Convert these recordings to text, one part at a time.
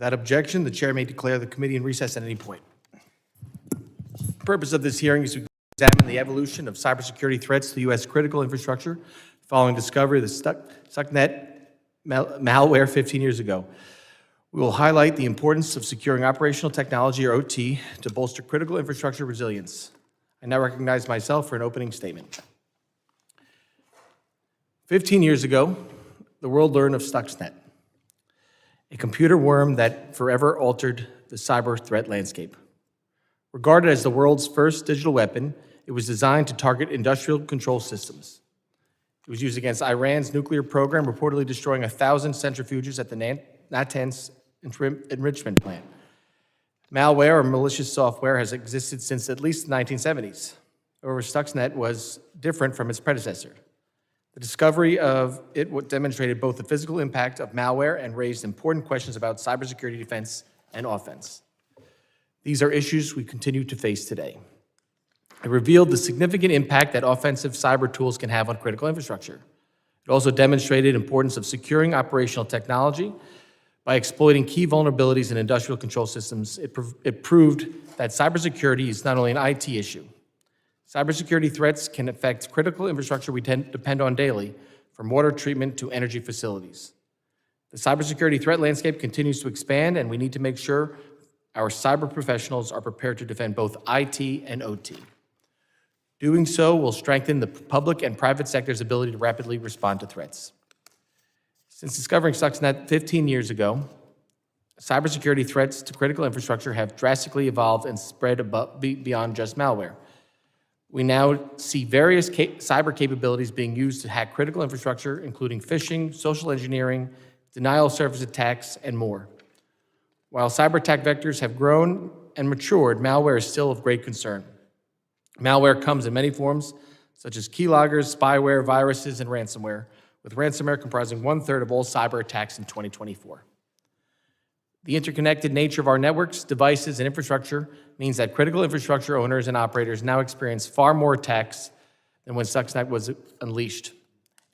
Without objection, the chair may declare the committee in recess at any point. The purpose of this hearing is to examine the evolution of cybersecurity threats to U.S. critical infrastructure following discovery of the Stuxnet malware 15 years ago. We will highlight the importance of securing operational technology, or OT, to bolster critical infrastructure resilience. I now recognize myself for an opening statement. 15 years ago, the world learned of Stuxnet, a computer worm that forever altered the cyber threat landscape. Regarded as the world's first digital weapon, it was designed to target industrial control systems. It was used against Iran's nuclear program, reportedly destroying 1,000 centrifuges at the Natanz enrichment plant. Malware, or malicious software, has existed since at least the 1970s. However, Stuxnet was different from its predecessor. The discovery of it demonstrated both the physical impact of malware and raised important questions about cybersecurity defense and offense. These are issues we continue to face today. It revealed the significant impact that offensive cyber tools can have on critical infrastructure. It also demonstrated the importance of securing operational technology by exploiting key vulnerabilities in industrial control systems. It proved that cybersecurity is not only an IT issue. Cybersecurity threats can affect critical infrastructure we depend on daily, from water treatment to energy facilities. The cybersecurity threat landscape continues to expand, and we need to make sure our cyber professionals are prepared to defend both IT and OT. Doing so will strengthen the public and private sector's ability to rapidly respond to threats. Since discovering Stuxnet 15 years ago, cybersecurity threats to critical infrastructure have drastically evolved and spread beyond just malware. We now see various cyber capabilities being used to hack critical infrastructure, including phishing, social engineering, denial of service attacks, and more. While cyber attack vectors have grown and matured, malware is still of great concern. Malware comes in many forms, such as keyloggers, spyware, viruses, and ransomware, with ransomware comprising 1/3 of all cyber attacks in 2024. The interconnected nature of our networks, devices, and infrastructure means that critical infrastructure owners and operators now experience far more attacks than when Stuxnet was unleashed,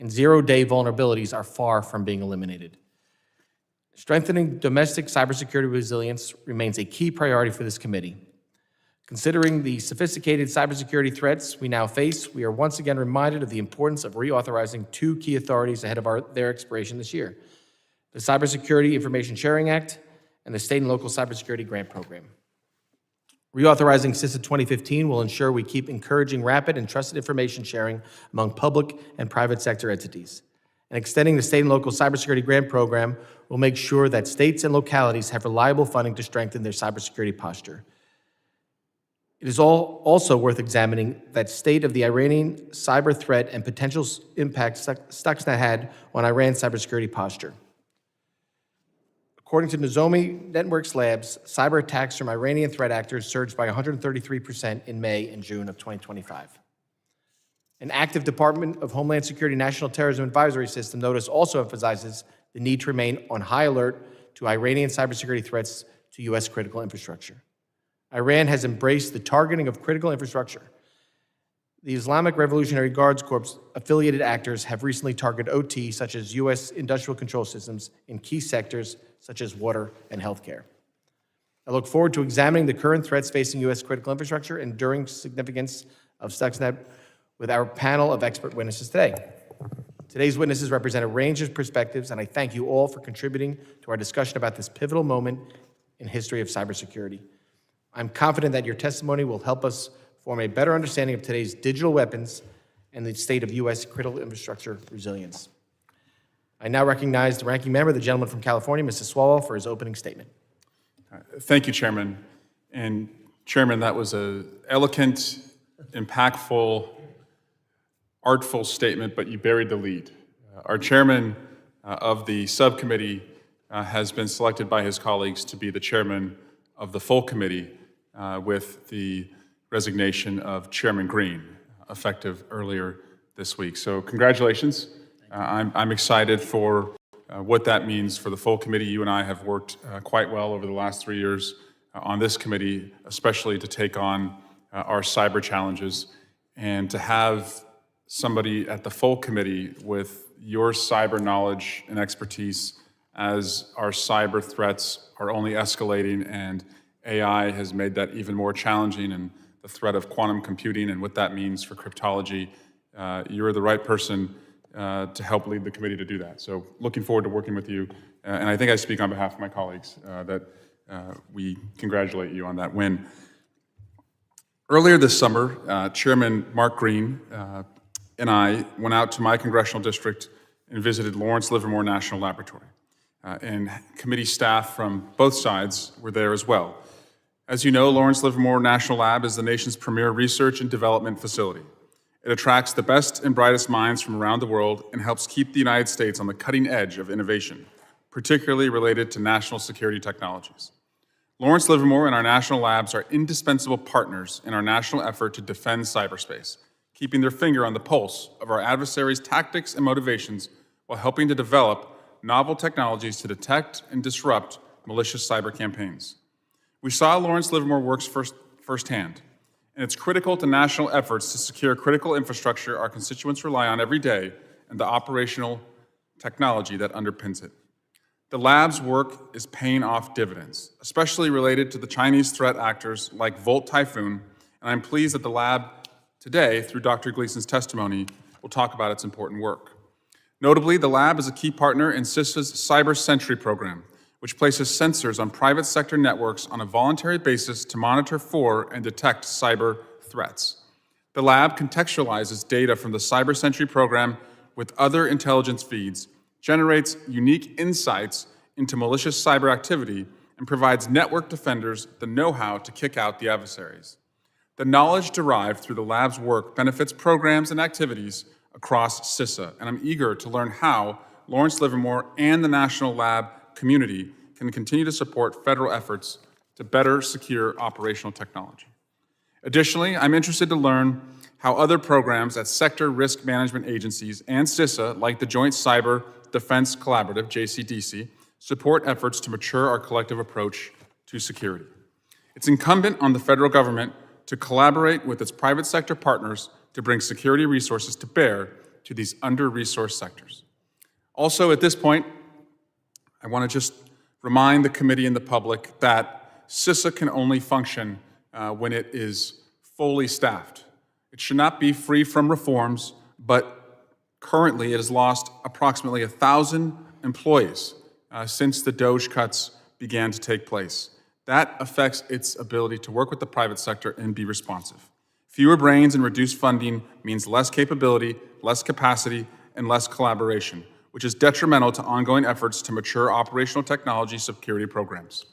and zero-day vulnerabilities are far from being eliminated. Strengthening domestic cybersecurity resilience remains a key priority for this committee. Considering the sophisticated cybersecurity threats we now face, we are once again reminded of the importance of reauthorizing two key authorities ahead of their expiration this year: the Cybersecurity Information Sharing Act and the State and Local Cybersecurity Grant Program. Reauthorizing CISA 2015 will ensure we keep encouraging rapid and trusted information sharing among public and private sector entities. And extending the State and Local Cybersecurity Grant Program will make sure that states and localities have reliable funding to strengthen their cybersecurity posture. It is also worth examining that state of the Iranian cyber threat and potential impact Stuxnet had on Iran's cybersecurity posture. According to Nozomi Networks Labs, cyber attacks from Iranian threat actors surged by 133% in May and June of 2025. An active Department of Homeland Security National Terrorism Advisory System notice also emphasizes the need to remain on high alert to Iranian cybersecurity threats to U.S. critical infrastructure. Iran has embraced the targeting of critical infrastructure. The Islamic Revolutionary Guards Corps affiliated actors have recently targeted OT, such as U.S. industrial control systems, in key sectors such as water and healthcare. I look forward to examining the current threats facing U.S. critical infrastructure and enduring significance of Stuxnet with our panel of expert witnesses today. Today's witnesses represent a range of perspectives, and I thank you all for contributing to our discussion about this pivotal moment in history of cybersecurity. I'm confident that your testimony will help us form a better understanding of today's digital weapons and the state of U.S. critical infrastructure resilience. I now recognize the ranking member, the gentleman from California, Mr. Swalwell, for his opening statement. Thank you, Chairman. And Chairman, that was an eloquent, impactful, artful statement, but you buried the lead. Our chairman of the subcommittee has been selected by his colleagues to be the chairman of the full committee with the resignation of Chairman Green, effective earlier this week. So congratulations. I'm excited for what that means for the full committee. You and I have worked quite well over the last 3 years on this committee, especially to take on our cyber challenges, and to have somebody at the full committee with your cyber knowledge and expertise as our cyber threats are only escalating, and AI has made that even more challenging, and the threat of quantum computing and what that means for cryptology. You're the right person to help lead the committee to do that. So looking forward to working with you. And I think I speak on behalf of my colleagues that we congratulate you on that win. Earlier this summer, Chairman Mark Green and I went out to my congressional district and visited Lawrence Livermore National Laboratory. And committee staff from both sides were there as well. As you know, Lawrence Livermore National Lab is the nation's premier research and development facility. It attracts the best and brightest minds from around the world and helps keep the United States on the cutting edge of innovation, particularly related to national security technologies. Lawrence Livermore and our national labs are indispensable partners in our national effort to defend cyberspace, keeping their finger on the pulse of our adversaries' tactics and motivations while helping to develop novel technologies to detect and disrupt malicious cyber campaigns. We saw Lawrence Livermore works firsthand, and it's critical to national efforts to secure critical infrastructure our constituents rely on every day and the operational technology that underpins it. The lab's work is paying off dividends, especially related to the Chinese threat actors like Volt Typhoon, and I'm pleased that the lab today, through Dr. Gleason's testimony, will talk about its important work. Notably, the lab is a key partner in CISA's Cyber Sentry program, which places sensors on private sector networks on a voluntary basis to monitor for and detect cyber threats. The lab contextualizes data from the Cyber Sentry program with other intelligence feeds, generates unique insights into malicious cyber activity, and provides network defenders the know-how to kick out the adversaries. The knowledge derived through the lab's work benefits programs and activities across CISA, and I'm eager to learn how Lawrence Livermore and the National Lab community can continue to support federal efforts to better secure operational technology. Additionally, I'm interested to learn how other programs at sector risk management agencies and CISA, like the Joint Cyber Defense Collaborative, JCDC, support efforts to mature our collective approach to security. It's incumbent on the federal government to collaborate with its private sector partners to bring security resources to bear to these under-resourced sectors. Also, at this point, I want to just remind the committee and the public that CISA can only function when it is fully staffed. It should not be free from reforms, but currently it has lost approximately 1,000 employees since the DOGE cuts began to take place. That affects its ability to work with the private sector and be responsive. Fewer brains and reduced funding means less capability, less capacity, and less collaboration, which is detrimental to ongoing efforts to mature operational technology security programs.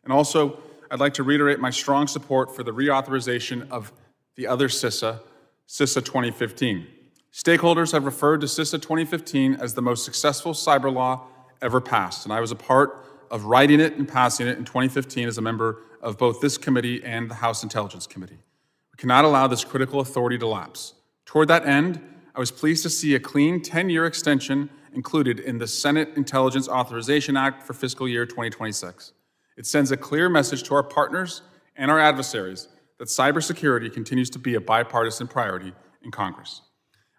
And also, I'd like to reiterate my strong support for the reauthorization of the other CISA, CISA 2015. Stakeholders have referred to CISA 2015 as the most successful cyber law ever passed, and I was a part of writing it and passing it in 2015 as a member of both this committee and the House Intelligence Committee. We cannot allow this critical authority to lapse. Toward that end, I was pleased to see a clean 10-year extension included in the Senate Intelligence Authorization Act for fiscal year 2026. It sends a clear message to our partners and our adversaries that cybersecurity continues to be a bipartisan priority in Congress.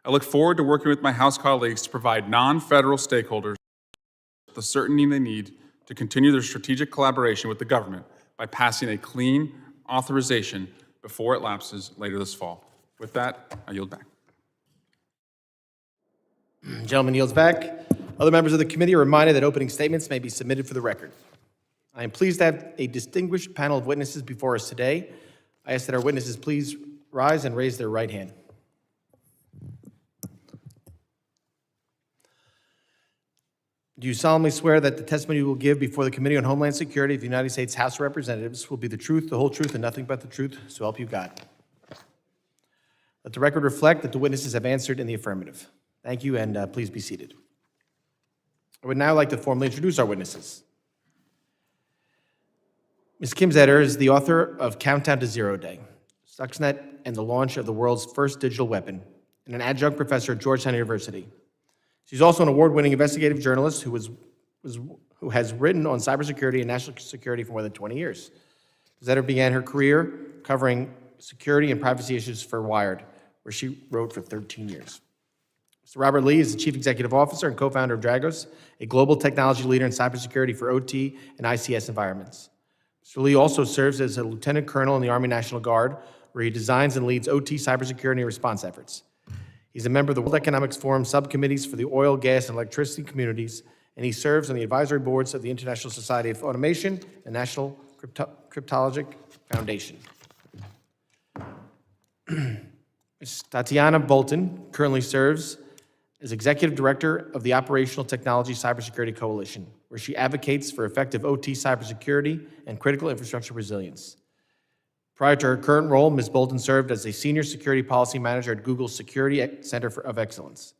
I look forward to working with my House colleagues to provide non-federal stakeholders the certainty they need to continue their strategic collaboration with the government by passing a clean authorization before it lapses later this fall. With that, I yield back. Gentleman yields back. Other members of the committee are reminded that opening statements may be submitted for the record. I am pleased to have a distinguished panel of witnesses before us today. I ask that our witnesses please rise and raise their right hand. Do you solemnly swear that the testimony you will give before the Committee on Homeland Security of the United States House of Representatives will be the truth, the whole truth, and nothing but the truth, so help you God? Let the record reflect that the witnesses have answered in the affirmative. Thank you, and please be seated. I would now like to formally introduce our witnesses. Ms. Kim Zetter is the author of Countdown to Zero Day, Stuxnet and the Launch of the World's First Digital Weapon, and an adjunct professor at Georgetown University. She's also an award-winning investigative journalist who has written on cybersecurity and national security for more than 20 years. Zetter began her career covering security and privacy issues for Wired, where she wrote for 13 years. Mr. Robert Lee is the Chief Executive Officer and co-founder of Dragos, a global technology leader in cybersecurity for OT and ICS environments. Mr. Lee also serves as a Lieutenant Colonel in the Army National Guard, where he designs and leads OT cybersecurity and response efforts. He's a member of the World Economic Forum subcommittees for the oil, gas, and electricity communities, and he serves on the advisory boards of the International Society of Automation and National Cryptologic Foundation. Ms. Tatiana Bolton currently serves as Executive Director of the Operational Technology Cybersecurity Coalition, where she advocates for effective OT cybersecurity and critical infrastructure resilience. Prior to her current role, Ms. Bolton served as a Senior Security Policy Manager at Google's Security Center of Excellence.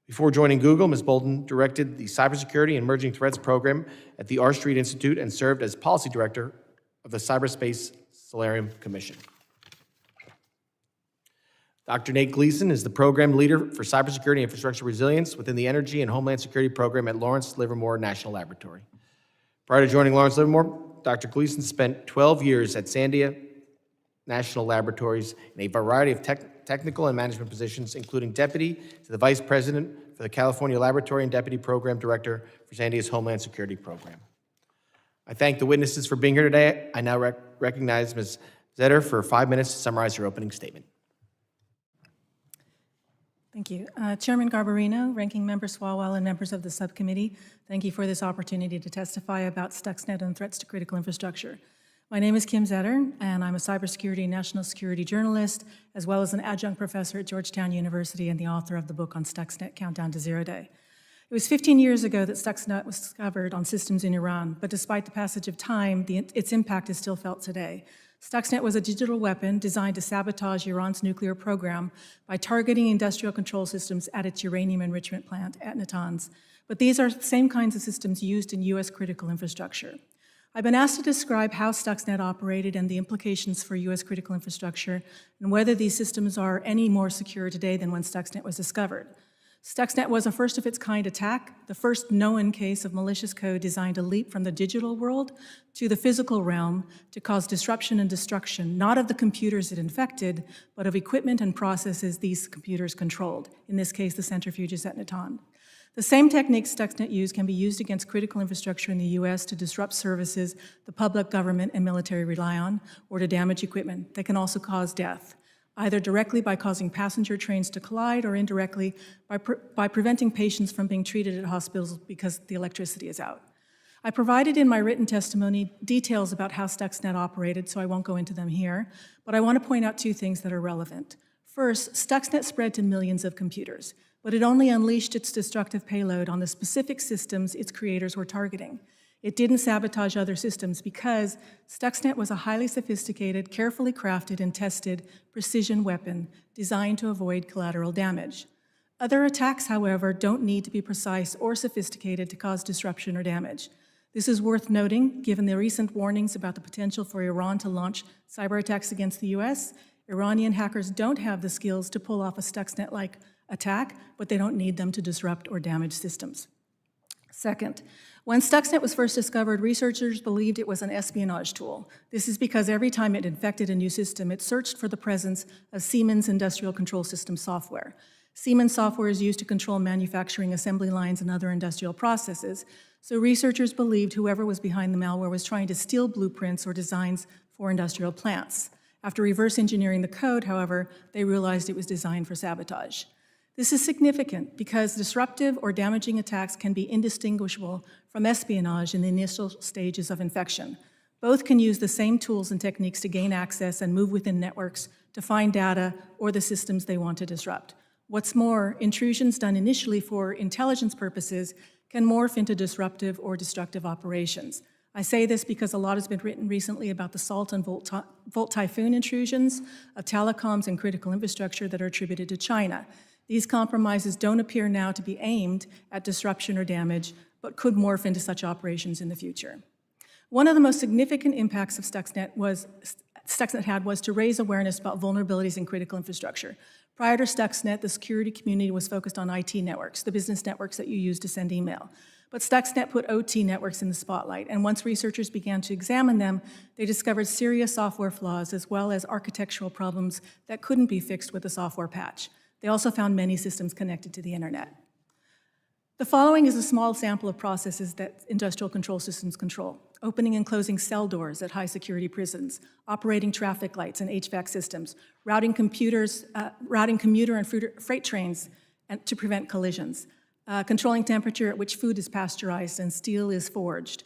Before joining Google, Ms. Bolton directed the Cybersecurity and Emerging Threats Program at the R Street Institute and served as Policy Director of the Cyberspace Solarium Commission. Dr. Nate Gleason is the Program Leader for Cybersecurity and Infrastructure Resilience within the Energy and Homeland Security Program at Lawrence Livermore National Laboratory. Prior to joining Lawrence Livermore, Dr. Gleason spent 12 years at Sandia National Laboratories in a variety of technical and management positions, including Deputy to the Vice President for the California Laboratory and Deputy Program Director for Sandia's Homeland Security Program. I thank the witnesses for being here today. I now recognize Ms. Zetter for 5 minutes to summarize your opening statement. Thank you. Chairman Garbarino, Ranking Member Swalwell, and members of the subcommittee, thank you for this opportunity to testify about Stuxnet and threats to critical infrastructure. My name is Kim Zetter, and I'm a cybersecurity and national security journalist, as well as an adjunct professor at Georgetown University and the author of the book on Stuxnet, Countdown to Zero Day. It was 15 years ago that Stuxnet was discovered on systems in Iran, but despite the passage of time, its impact is still felt today. Stuxnet was a digital weapon designed to sabotage Iran's nuclear program by targeting industrial control systems at its uranium enrichment plant at Natanz. But these are the same kinds of systems used in U.S. critical infrastructure. I've been asked to describe how Stuxnet operated and the implications for U.S. critical infrastructure and whether these systems are any more secure today than when Stuxnet was discovered. Stuxnet was a first-of-its-kind attack, the first known case of malicious code designed to leap from the digital world to the physical realm to cause disruption and destruction, not of the computers it infected, but of equipment and processes these computers controlled, in this case, the centrifuges at Natanz. The same techniques Stuxnet used can be used against critical infrastructure in the U.S. to disrupt services the public, government, and military rely on, or to damage equipment. They can also cause death, either directly by causing passenger trains to collide or indirectly by preventing patients from being treated at hospitals because the electricity is out. I provided in my written testimony details about how Stuxnet operated, so I won't go into them here, but I want to point out two things that are relevant. First, Stuxnet spread to millions of computers, but it only unleashed its destructive payload on the specific systems its creators were targeting. It didn't sabotage other systems because Stuxnet was a highly sophisticated, carefully crafted and tested precision weapon designed to avoid collateral damage. Other attacks, however, don't need to be precise or sophisticated to cause disruption or damage. This is worth noting, given the recent warnings about the potential for Iran to launch cyber attacks against the US. Iranian hackers don't have the skills to pull off a Stuxnet-like attack, but they don't need them to disrupt or damage systems. Second, when Stuxnet was first discovered, researchers believed it was an espionage tool. This is because every time it infected a new system, it searched for the presence of Siemens Industrial Control System software. Siemens software is used to control manufacturing assembly lines and other industrial processes, so researchers believed whoever was behind the malware was trying to steal blueprints or designs for industrial plants. After reverse engineering the code, however, they realized it was designed for sabotage. This is significant because disruptive or damaging attacks can be indistinguishable from espionage in the initial stages of infection. Both can use the same tools and techniques to gain access and move within networks to find data or the systems they want to disrupt. What's more, intrusions done initially for intelligence purposes can morph into disruptive or destructive operations. I say this because a lot has been written recently about the Salt and Volt Typhoon intrusions of telecoms and critical infrastructure that are attributed to China. These compromises don't appear now to be aimed at disruption or damage, but could morph into such operations in the future. One of the most significant impacts of Stuxnet had was to raise awareness about vulnerabilities in critical infrastructure. Prior to Stuxnet, the security community was focused on IT networks, the business networks that you use to send email. But Stuxnet put OT networks in the spotlight, and once researchers began to examine them, they discovered serious software flaws as well as architectural problems that couldn't be fixed with a software patch. They also found many systems connected to the internet. The following is a small sample of processes that industrial control systems control: opening and closing cell doors at high-security prisons, operating traffic lights and HVAC systems, routing commuter and freight trains to prevent collisions, controlling temperature at which food is pasteurized and steel is forged,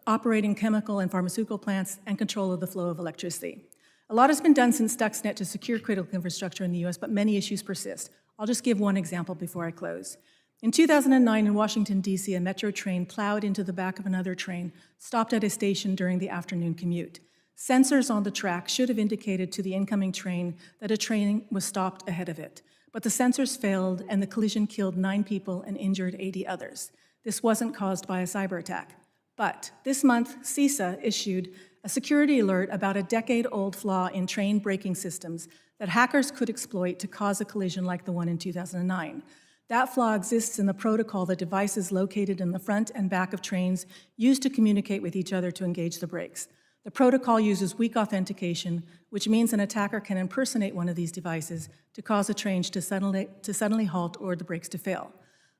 operating chemical and pharmaceutical plants, and control of the flow of electricity. A lot has been done since Stuxnet to secure critical infrastructure in the US, but many issues persist. I'll just give one example before I close. In 2009 in Washington, D.C., a metro train plowed into the back of another train, stopped at a station during the afternoon commute. Sensors on the track should have indicated to the incoming train that a train was stopped ahead of it. But the sensors failed, and the collision killed 9 people and injured 80 others. This wasn't caused by a cyber attack. But this month, CISA issued a security alert about a decade-old flaw in train braking systems that hackers could exploit to cause a collision like the one in 2009. That flaw exists in the protocol that devices located in the front and back of trains use to communicate with each other to engage the brakes. The protocol uses weak authentication, which means an attacker can impersonate one of these devices to cause a train to suddenly halt or the brakes to fail.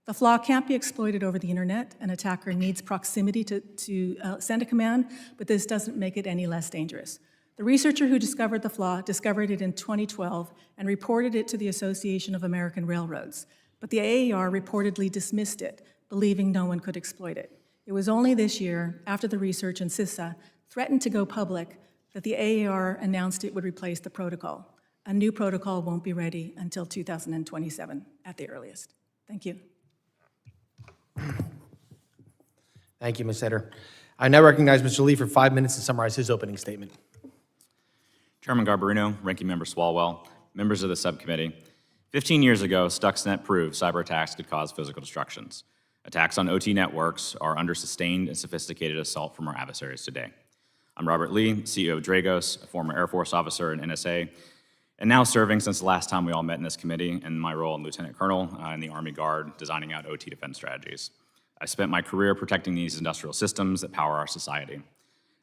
The flaw can't be exploited over the internet. An attacker needs proximity to send a command, but this doesn't make it any less dangerous. The researcher who discovered the flaw discovered it in 2012 and reported it to the Association of American Railroads. But the AAR reportedly dismissed it, believing no one could exploit it. It was only this year, after the research and CISA threatened to go public, that the AAR announced it would replace the protocol. A new protocol won't be ready until 2027 at the earliest. Thank you. Thank you, Ms. Etter. I now recognize Mr. Lee for 5 minutes to summarize his opening statement. Chairman Garbarino, Ranking Member Swalwell, members of the subcommittee, 15 years ago, Stuxnet proved cyber attacks could cause physical destructions. Attacks on OT networks are under sustained and sophisticated assault from our adversaries today. I'm Robert Lee, CEO of Dragos, a former Air Force officer in NSA, and now serving since the last time we all met in this committee in my role in Lieutenant Colonel in the Army Guard, designing out OT defense strategies. I spent my career protecting these industrial systems that power our society.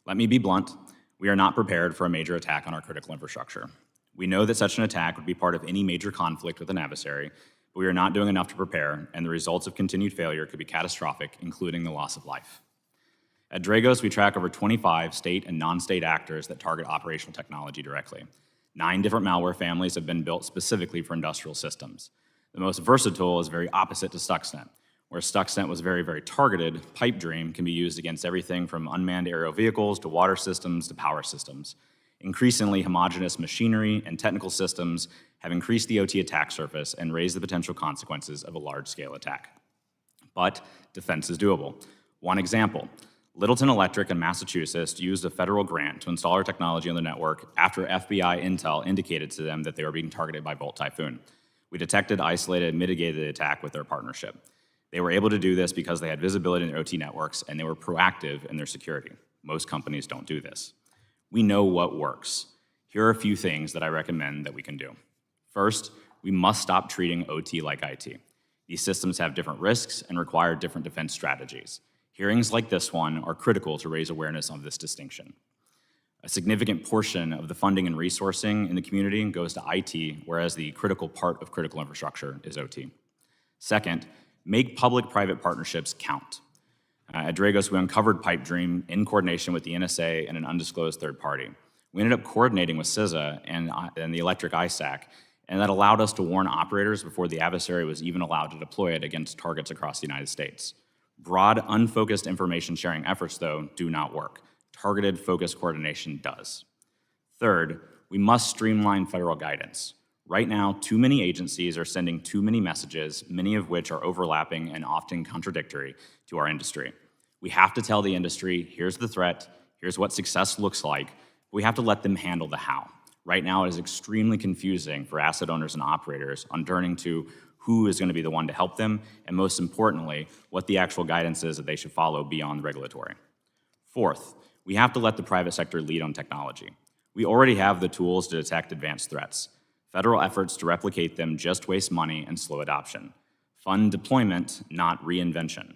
Let me be blunt, we are not prepared for a major attack on our critical infrastructure. We know that such an attack would be part of any major conflict with an adversary, but we are not doing enough to prepare, and the results of continued failure could be catastrophic, including the loss of life. At Dragos, we track over 25 state and non-state actors that target operational technology directly. 9 different malware families have been built specifically for industrial systems. The most versatile is very opposite to Stuxnet. Where Stuxnet was very, very targeted, Pipedream can be used against everything from unmanned aerial vehicles to water systems to power systems. Increasingly homogeneous machinery and technical systems have increased the OT attack surface and raised the potential consequences of a large-scale attack. But defense is doable. One example, Littleton Electric in Massachusetts used a federal grant to install our technology on the network after FBI intel indicated to them that they were being targeted by Volt Typhoon. We detected, isolated, and mitigated the attack with their partnership. They were able to do this because they had visibility in their OT networks and they were proactive in their security. Most companies don't do this. We know what works. Here are a few things that I recommend that we can do. First, we must stop treating OT like IT. These systems have different risks and require different defense strategies. Hearings like this one are critical to raise awareness of this distinction. A significant portion of the funding and resourcing in the community goes to IT, whereas the critical part of critical infrastructure is OT. Second, make public-private partnerships count. At Dragos, we uncovered Pipedream in coordination with the NSA and an undisclosed third party. We ended up coordinating with CISA and the electric ISAC, and that allowed us to warn operators before the adversary was even allowed to deploy it against targets across the United States. Broad, unfocused information sharing efforts, though, do not work. Targeted, focused coordination does. Third, we must streamline federal guidance. Right now, too many agencies are sending too many messages, many of which are overlapping and often contradictory to our industry. We have to tell the industry, here's the threat, here's what success looks like, but we have to let them handle the how. Right now, it is extremely confusing for asset owners and operators on turning to who is going to be the one to help them, and most importantly, what the actual guidance is that they should follow beyond regulatory. Fourth, we have to let the private sector lead on technology. We already have the tools to detect advanced threats. Federal efforts to replicate them just waste money and slow adoption. Fund deployment, not reinvention.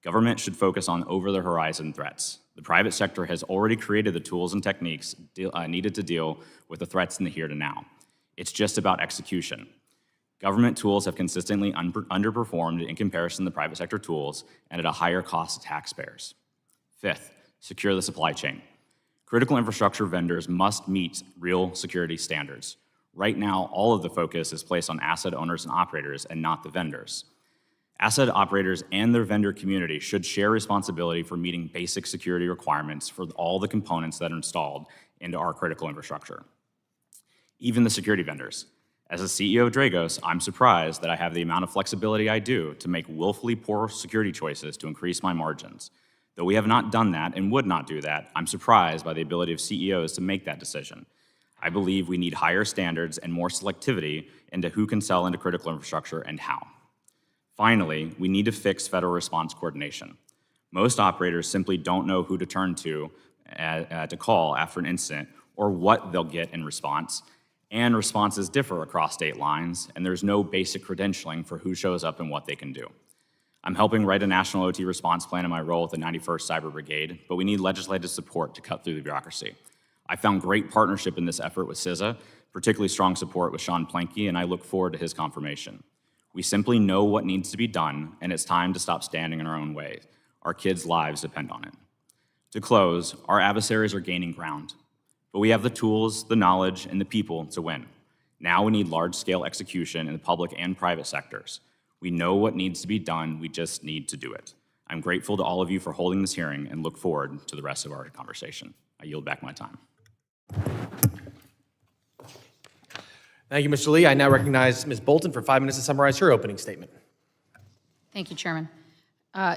Government should focus on over-the-horizon threats. The private sector has already created the tools and techniques needed to deal with the threats in the here to now. It's just about execution. Government tools have consistently underperformed in comparison to private sector tools and at a higher cost to taxpayers. Fifth, secure the supply chain. Critical infrastructure vendors must meet real security standards. Right now, all of the focus is placed on asset owners and operators and not the vendors. Asset operators and their vendor community should share responsibility for meeting basic security requirements for all the components that are installed into our critical infrastructure. Even the security vendors. As the CEO of Dragos, I'm surprised that I have the amount of flexibility I do to make willfully poor security choices to increase my margins. Though we have not done that and would not do that, I'm surprised by the ability of CEOs to make that decision. I believe we need higher standards and more selectivity into who can sell into critical infrastructure and how. Finally, we need to fix federal response coordination. Most operators simply don't know who to turn to call after an incident or what they'll get in response, and responses differ across state lines, and there's no basic credentialing for who shows up and what they can do. I'm helping write a national OT response plan in my role at the 91st Cyber Brigade, but we need legislative support to cut through the bureaucracy. I found great partnership in this effort with CISA, particularly strong support with Sean Planky, and I look forward to his confirmation. We simply know what needs to be done, and it's time to stop standing in our own way. Our kids' lives depend on it. To close, our adversaries are gaining ground, but we have the tools, the knowledge, and the people to win. Now we need large-scale execution in the public and private sectors. We know what needs to be done, we just need to do it. I'm grateful to all of you for holding this hearing and look forward to the rest of our conversation. I yield back my time. Thank you, Mr. Lee. I now recognize Ms. Bolton for 5 minutes to summarize her opening statement. Thank you, Chairman.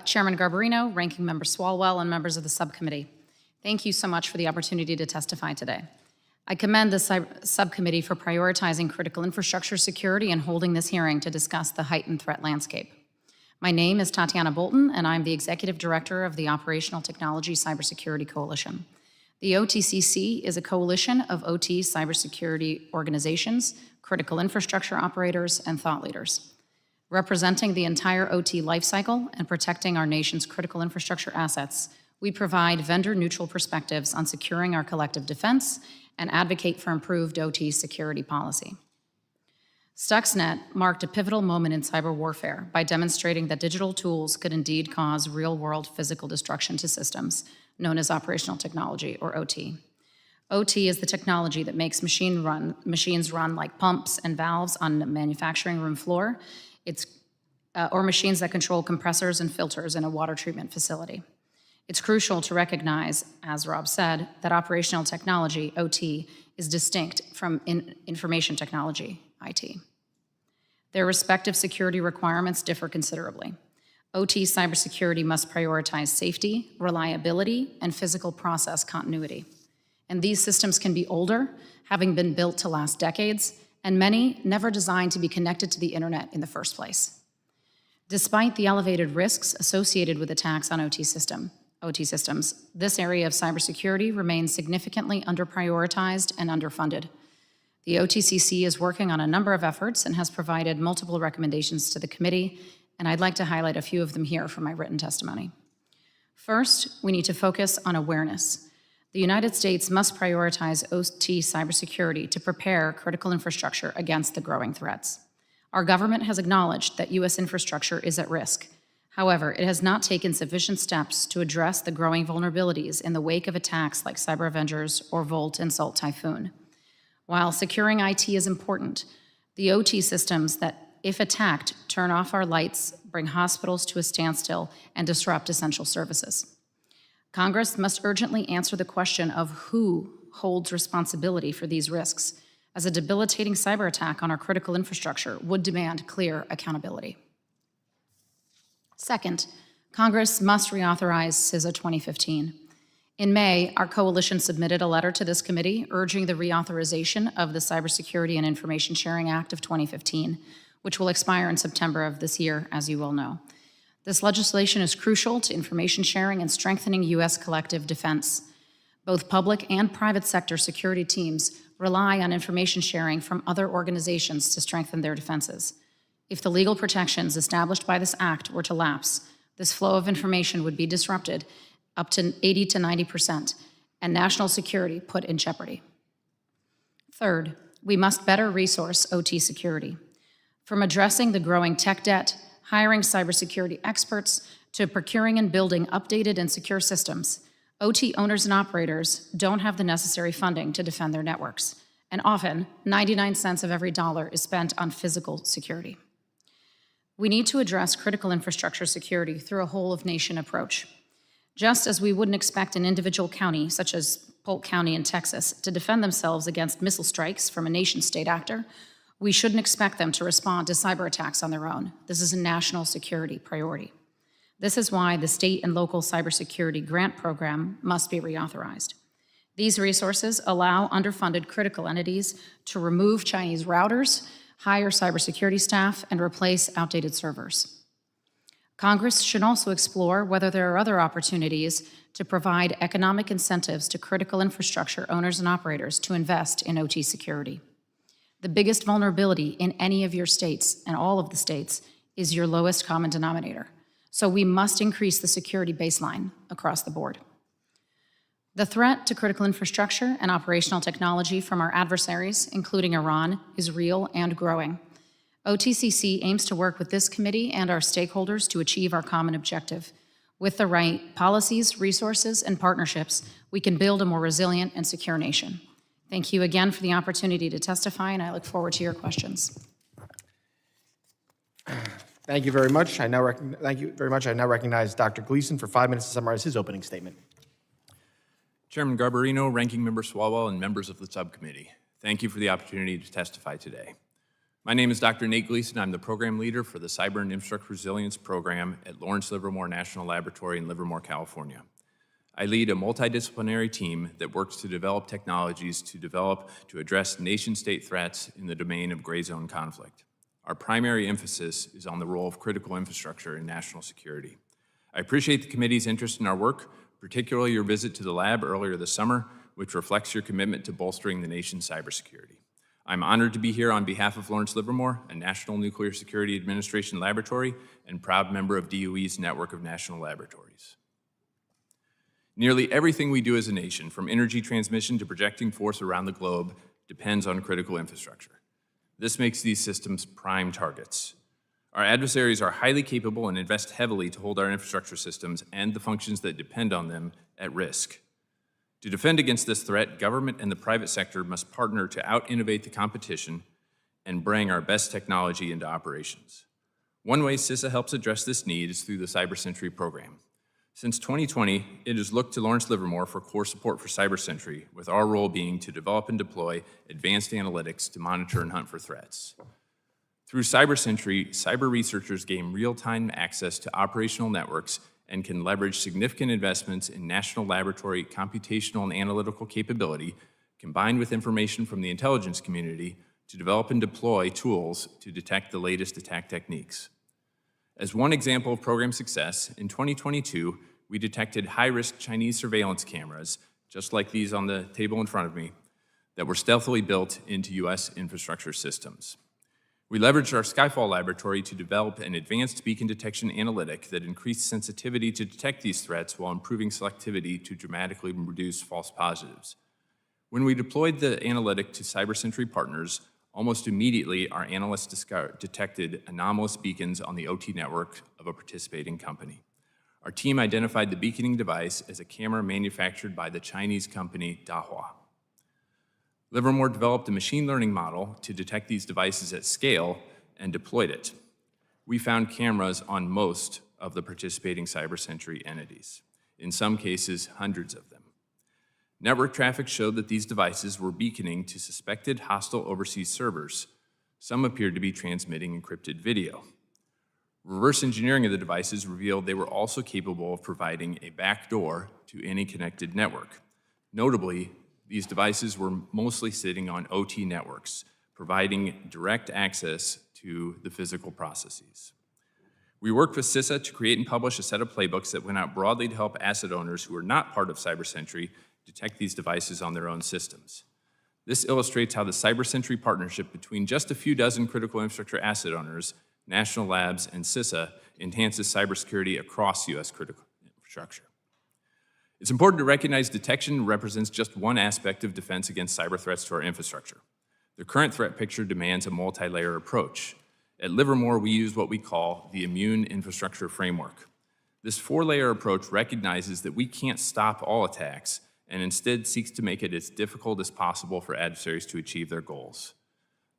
Chairman Garbarino, Ranking Member Swalwell, and members of the subcommittee. Thank you so much for the opportunity to testify today. I commend the subcommittee for prioritizing critical infrastructure security and holding this hearing to discuss the heightened threat landscape. My name is Tatiana Bolton, and I'm the Executive Director of the Operational Technology Cybersecurity Coalition. The OTCC is a coalition of OT cybersecurity organizations, critical infrastructure operators, and thought leaders. Representing the entire OT lifecycle and protecting our nation's critical infrastructure assets, we provide vendor-neutral perspectives on securing our collective defense and advocate for improved OT security policy. Stuxnet marked a pivotal moment in cyber warfare by demonstrating that digital tools could indeed cause real-world physical destruction to systems, known as operational technology, or OT. OT is the technology that makes machines run like pumps and valves on a manufacturing room floor, or machines that control compressors and filters in a water treatment facility. It's crucial to recognize, as Rob said, that operational technology, OT, is distinct from information technology, IT. Their respective security requirements differ considerably. OT cybersecurity must prioritize safety, reliability, and physical process continuity. And these systems can be older, having been built to last decades, and many never designed to be connected to the internet in the first place. Despite the elevated risks associated with attacks on OT systems, this area of cybersecurity remains significantly underprioritized and underfunded. The OTCC is working on a number of efforts and has provided multiple recommendations to the committee, and I'd like to highlight a few of them here from my written testimony. First, we need to focus on awareness. The United States must prioritize OT cybersecurity to prepare critical infrastructure against the growing threats. Our government has acknowledged that U.S. infrastructure is at risk. However, it has not taken sufficient steps to address the growing vulnerabilities in the wake of attacks like Cyber Avengers or Volt and Salt Typhoon. While securing IT is important, the OT systems that, if attacked, turn off our lights, bring hospitals to a standstill, and disrupt essential services. Congress must urgently answer the question of who holds responsibility for these risks, as a debilitating cyber attack on our critical infrastructure would demand clear accountability. Second, Congress must reauthorize CISA 2015. In May, our coalition submitted a letter to this committee urging the reauthorization of the Cybersecurity and Information Sharing Act of 2015, which will expire in September of this year, as you well know. This legislation is crucial to information sharing and strengthening U.S. collective defense. Both public and private sector security teams rely on information sharing from other organizations to strengthen their defenses. If the legal protections established by this act were to lapse, this flow of information would be disrupted up to 80 to 90%, and national security put in jeopardy. Third, we must better resource OT security. From addressing the growing tech debt, hiring cybersecurity experts, to procuring and building updated and secure systems, OT owners and operators don't have the necessary funding to defend their networks, and often 99 cents of every dollar is spent on physical security. We need to address critical infrastructure security through a whole-of-nation approach. Just as we wouldn't expect an individual county, such as Polk County in Texas, to defend themselves against missile strikes from a nation-state actor, we shouldn't expect them to respond to cyber attacks on their own. This is a national security priority. This is why the state and local cybersecurity grant program must be reauthorized. These resources allow underfunded critical entities to remove Chinese routers, hire cybersecurity staff, and replace outdated servers. Congress should also explore whether there are other opportunities to provide economic incentives to critical infrastructure owners and operators to invest in OT security. The biggest vulnerability in any of your states, and all of the states, is your lowest common denominator. So we must increase the security baseline across the board. The threat to critical infrastructure and operational technology from our adversaries, including Iran, is real and growing. OTCC aims to work with this committee and our stakeholders to achieve our common objective. With the right policies, resources, and partnerships, we can build a more resilient and secure nation. Thank you again for the opportunity to testify, and I look forward to your questions. Thank you very much. I now recognize Dr. Gleason for 5 minutes to summarize his opening statement. Chairman Garbarino, Ranking Member Swalwell, and members of the subcommittee, thank you for the opportunity to testify today. My name is Dr. Nate Gleason. I'm the program leader for the Cyber and Infrastructure Resilience Program at Lawrence Livermore National Laboratory in Livermore, California. I lead a multidisciplinary team that works to develop technologies to address nation-state threats in the domain of gray zone conflict. Our primary emphasis is on the role of critical infrastructure in national security. I appreciate the committee's interest in our work, particularly your visit to the lab earlier this summer, which reflects your commitment to bolstering the nation's cybersecurity. I'm honored to be here on behalf of Lawrence Livermore, a National Nuclear Security Administration laboratory and proud member of DOE's network of national laboratories. Nearly everything we do as a nation, from energy transmission to projecting force around the globe, depends on critical infrastructure. This makes these systems prime targets. Our adversaries are highly capable and invest heavily to hold our infrastructure systems and the functions that depend on them at risk. To defend against this threat, government and the private sector must partner to out-innovate the competition and bring our best technology into operations. One way CISA helps address this need is through the CyberSentry program. Since 2020, it has looked to Lawrence Livermore for core support for CyberSentry, with our role being to develop and deploy advanced analytics to monitor and hunt for threats. Through CyberSentry, cyber researchers gain real-time access to operational networks and can leverage significant investments in national laboratory computational and analytical capability, combined with information from the intelligence community, to develop and deploy tools to detect the latest attack techniques. As one example of program success, in 2022, we detected high-risk Chinese surveillance cameras, just like these on the table in front of me, that were stealthily built into U.S. infrastructure systems. We leveraged our Skyfall laboratory to develop an advanced beacon detection analytic that increased sensitivity to detect these threats while improving selectivity to dramatically reduce false positives. When we deployed the analytic to CyberSentry partners, almost immediately our analysts detected anomalous beacons on the OT network of a participating company. Our team identified the beaconing device as a camera manufactured by the Chinese company Dahua. Livermore developed a machine learning model to detect these devices at scale and deployed it. We found cameras on most of the participating CyberSentry entities, in some cases, hundreds of them. Network traffic showed that these devices were beaconing to suspected hostile overseas servers. Some appeared to be transmitting encrypted video. Reverse engineering of the devices revealed they were also capable of providing a backdoor to any connected network. Notably, these devices were mostly sitting on OT networks, providing direct access to the physical processes. We worked with CISA to create and publish a set of playbooks that went out broadly to help asset owners who are not part of CyberSentry detect these devices on their own systems. This illustrates how the CyberSentry partnership between just a few dozen critical infrastructure asset owners, national labs, and CISA enhances cybersecurity across U.S. critical infrastructure. It's important to recognize detection represents just one aspect of defense against cyber threats to our infrastructure. The current threat picture demands a multi-layer approach. At Livermore, we use what we call the Immune Infrastructure Framework. This 4-layer approach recognizes that we can't stop all attacks and instead seeks to make it as difficult as possible for adversaries to achieve their goals.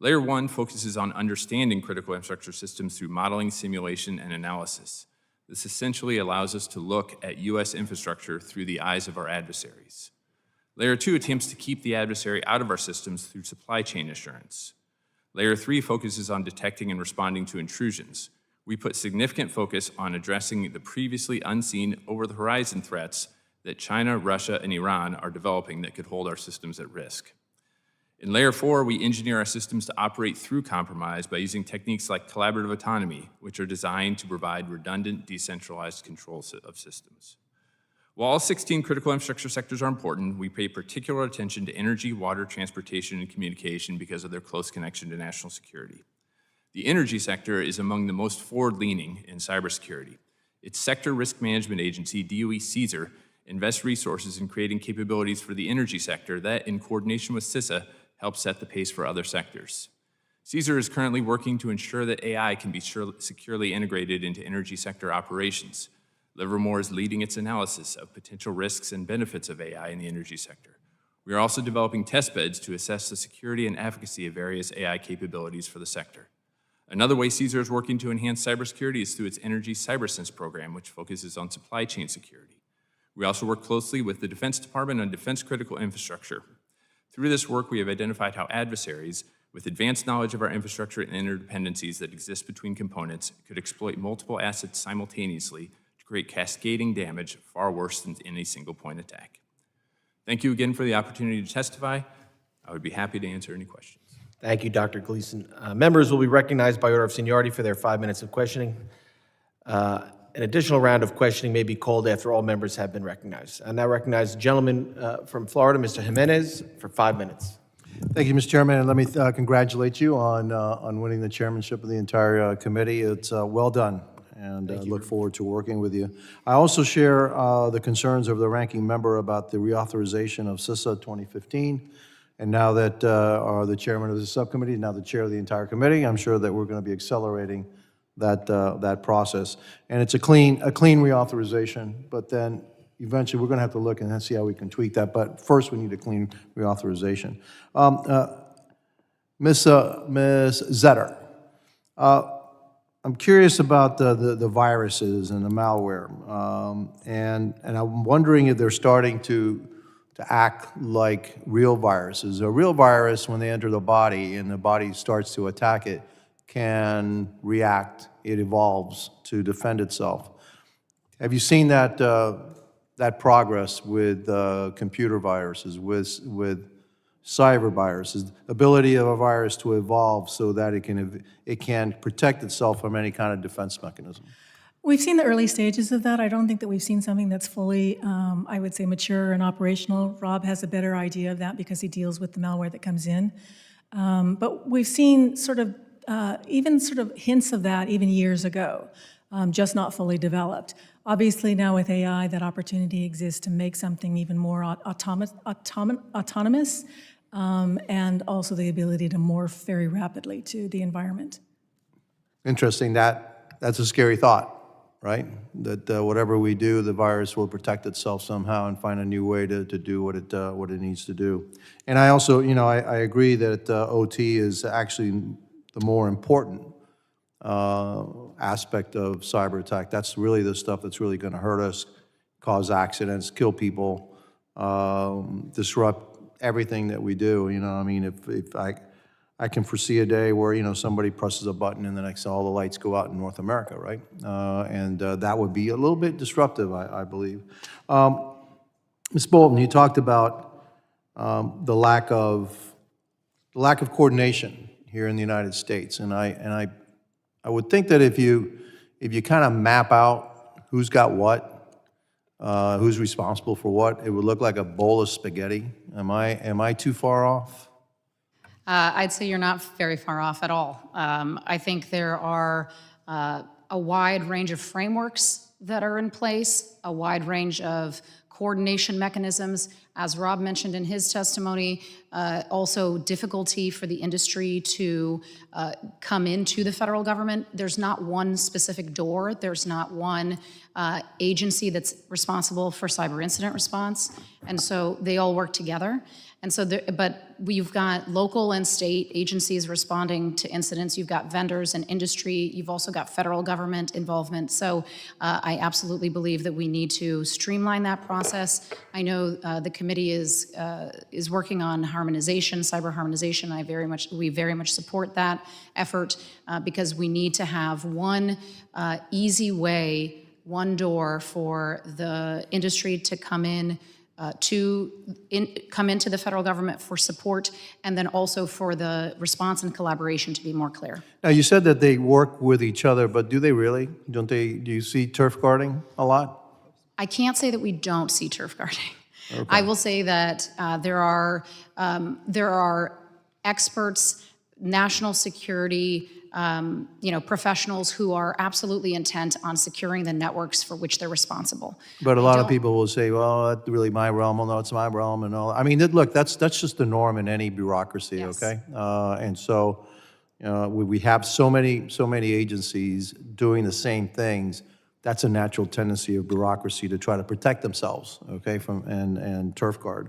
Layer 1 focuses on understanding critical infrastructure systems through modeling, simulation, and analysis. This essentially allows us to look at U.S. infrastructure through the eyes of our adversaries. Layer 2 attempts to keep the adversary out of our systems through supply chain assurance. Layer 3 focuses on detecting and responding to intrusions. We put significant focus on addressing the previously unseen over-the-horizon threats that China, Russia, and Iran are developing that could hold our systems at risk. In Layer 4, we engineer our systems to operate through compromise by using techniques like collaborative autonomy, which are designed to provide redundant, decentralized control of systems. While all 16 critical infrastructure sectors are important, we pay particular attention to energy, water, transportation, and communication because of their close connection to national security. The energy sector is among the most forward-leaning in cybersecurity. Its Sector Risk Management Agency, DOE CSER, invests resources in creating capabilities for the energy sector that, in coordination with CISA, help set the pace for other sectors. CSER is currently working to ensure that AI can be securely integrated into energy sector operations. Livermore is leading its analysis of potential risks and benefits of AI in the energy sector. We are also developing testbeds to assess the security and efficacy of various AI capabilities for the sector. Another way CSER is working to enhance cybersecurity is through its Energy CyberSense program, which focuses on supply chain security. We also work closely with the Defense Department on defense critical infrastructure. Through this work, we have identified how adversaries, with advanced knowledge of our infrastructure and interdependencies that exist between components, could exploit multiple assets simultaneously to create cascading damage far worse than any single point attack. Thank you again for the opportunity to testify. I would be happy to answer any questions. Thank you, Dr. Gleason. Members will be recognized by order of seniority for their 5 minutes of questioning. An additional round of questioning may be called after all members have been recognized. I now recognize the gentleman from Florida, Mr. Jimenez, for 5 minutes. Thank you, Mr. Chairman, and let me congratulate you on winning the chairmanship of the entire committee. It's well done, and I look forward to working with you. I also share the concerns of the ranking member about the reauthorization of CISA 2015, and now that the chairman of the subcommittee, now the chair of the entire committee, I'm sure that we're going to be accelerating that process. And it's a clean reauthorization, but then eventually we're going to have to look and see how we can tweak that. But first we need a clean reauthorization. Ms. Zetter, I'm curious about the viruses and the malware, and I'm wondering if they're starting to act like real viruses. A real virus, when they enter the body and the body starts to attack it, can react, it evolves to defend itself. Have you seen that progress with computer viruses, with cyber viruses, ability of a virus to evolve so that it can protect itself from any kind of defense mechanism? We've seen the early stages of that. I don't think that we've seen something that's fully, I would say, mature and operational. Rob has a better idea of that because he deals with the malware that comes in. But we've seen even hints of that even years ago, just not fully developed. Obviously now with AI, that opportunity exists to make something even more autonomous, and also the ability to morph very rapidly to the environment. Interesting. That's a scary thought, right? That whatever we do, the virus will protect itself somehow and find a new way to do what it needs to do. And I also, I agree that OT is actually the more important aspect of cyber attack. That's really the stuff that's really going to hurt us, cause accidents, kill people, disrupt everything that we do. I mean, if I can foresee a day where somebody presses a button and the next all the lights go out in North America, right? And that would be a little bit disruptive, I believe. Ms. Bolton, you talked about the lack of coordination here in the United States, and I would think that if you kind of map out who's got what, who's responsible for what, it would look like a bowl of spaghetti. Am I too far off? I'd say you're not very far off at all. I think there are a wide range of frameworks that are in place, a wide range of coordination mechanisms. As Rob mentioned in his testimony, also difficulty for the industry to come into the federal government. There's not one specific door. There's not one agency that's responsible for cyber incident response. And so they all work together. And so, but you've got local and state agencies responding to incidents. You've got vendors and industry. You've also got federal government involvement. So I absolutely believe that we need to streamline that process. I know the committee is working on harmonization, cyber harmonization. We very much support that effort because we need to have one easy way, one door for the industry to come in. Come into the federal government for support, and then also for the response and collaboration to be more clear. Now, you said that they work with each other, but do they really? Do you see turf guarding a lot? I can't say that we don't see turf guarding. Okay. I will say that there are experts, national security, professionals who are absolutely intent on securing the networks for which they're responsible. But a lot of people will say, well, that's really my realm. Well, no, it's my realm and all. I mean, look, that's just the norm in any bureaucracy, yes. Okay? And so we have so many agencies doing the same things. That's a natural tendency of bureaucracy to try to protect themselves, okay, and turf guard.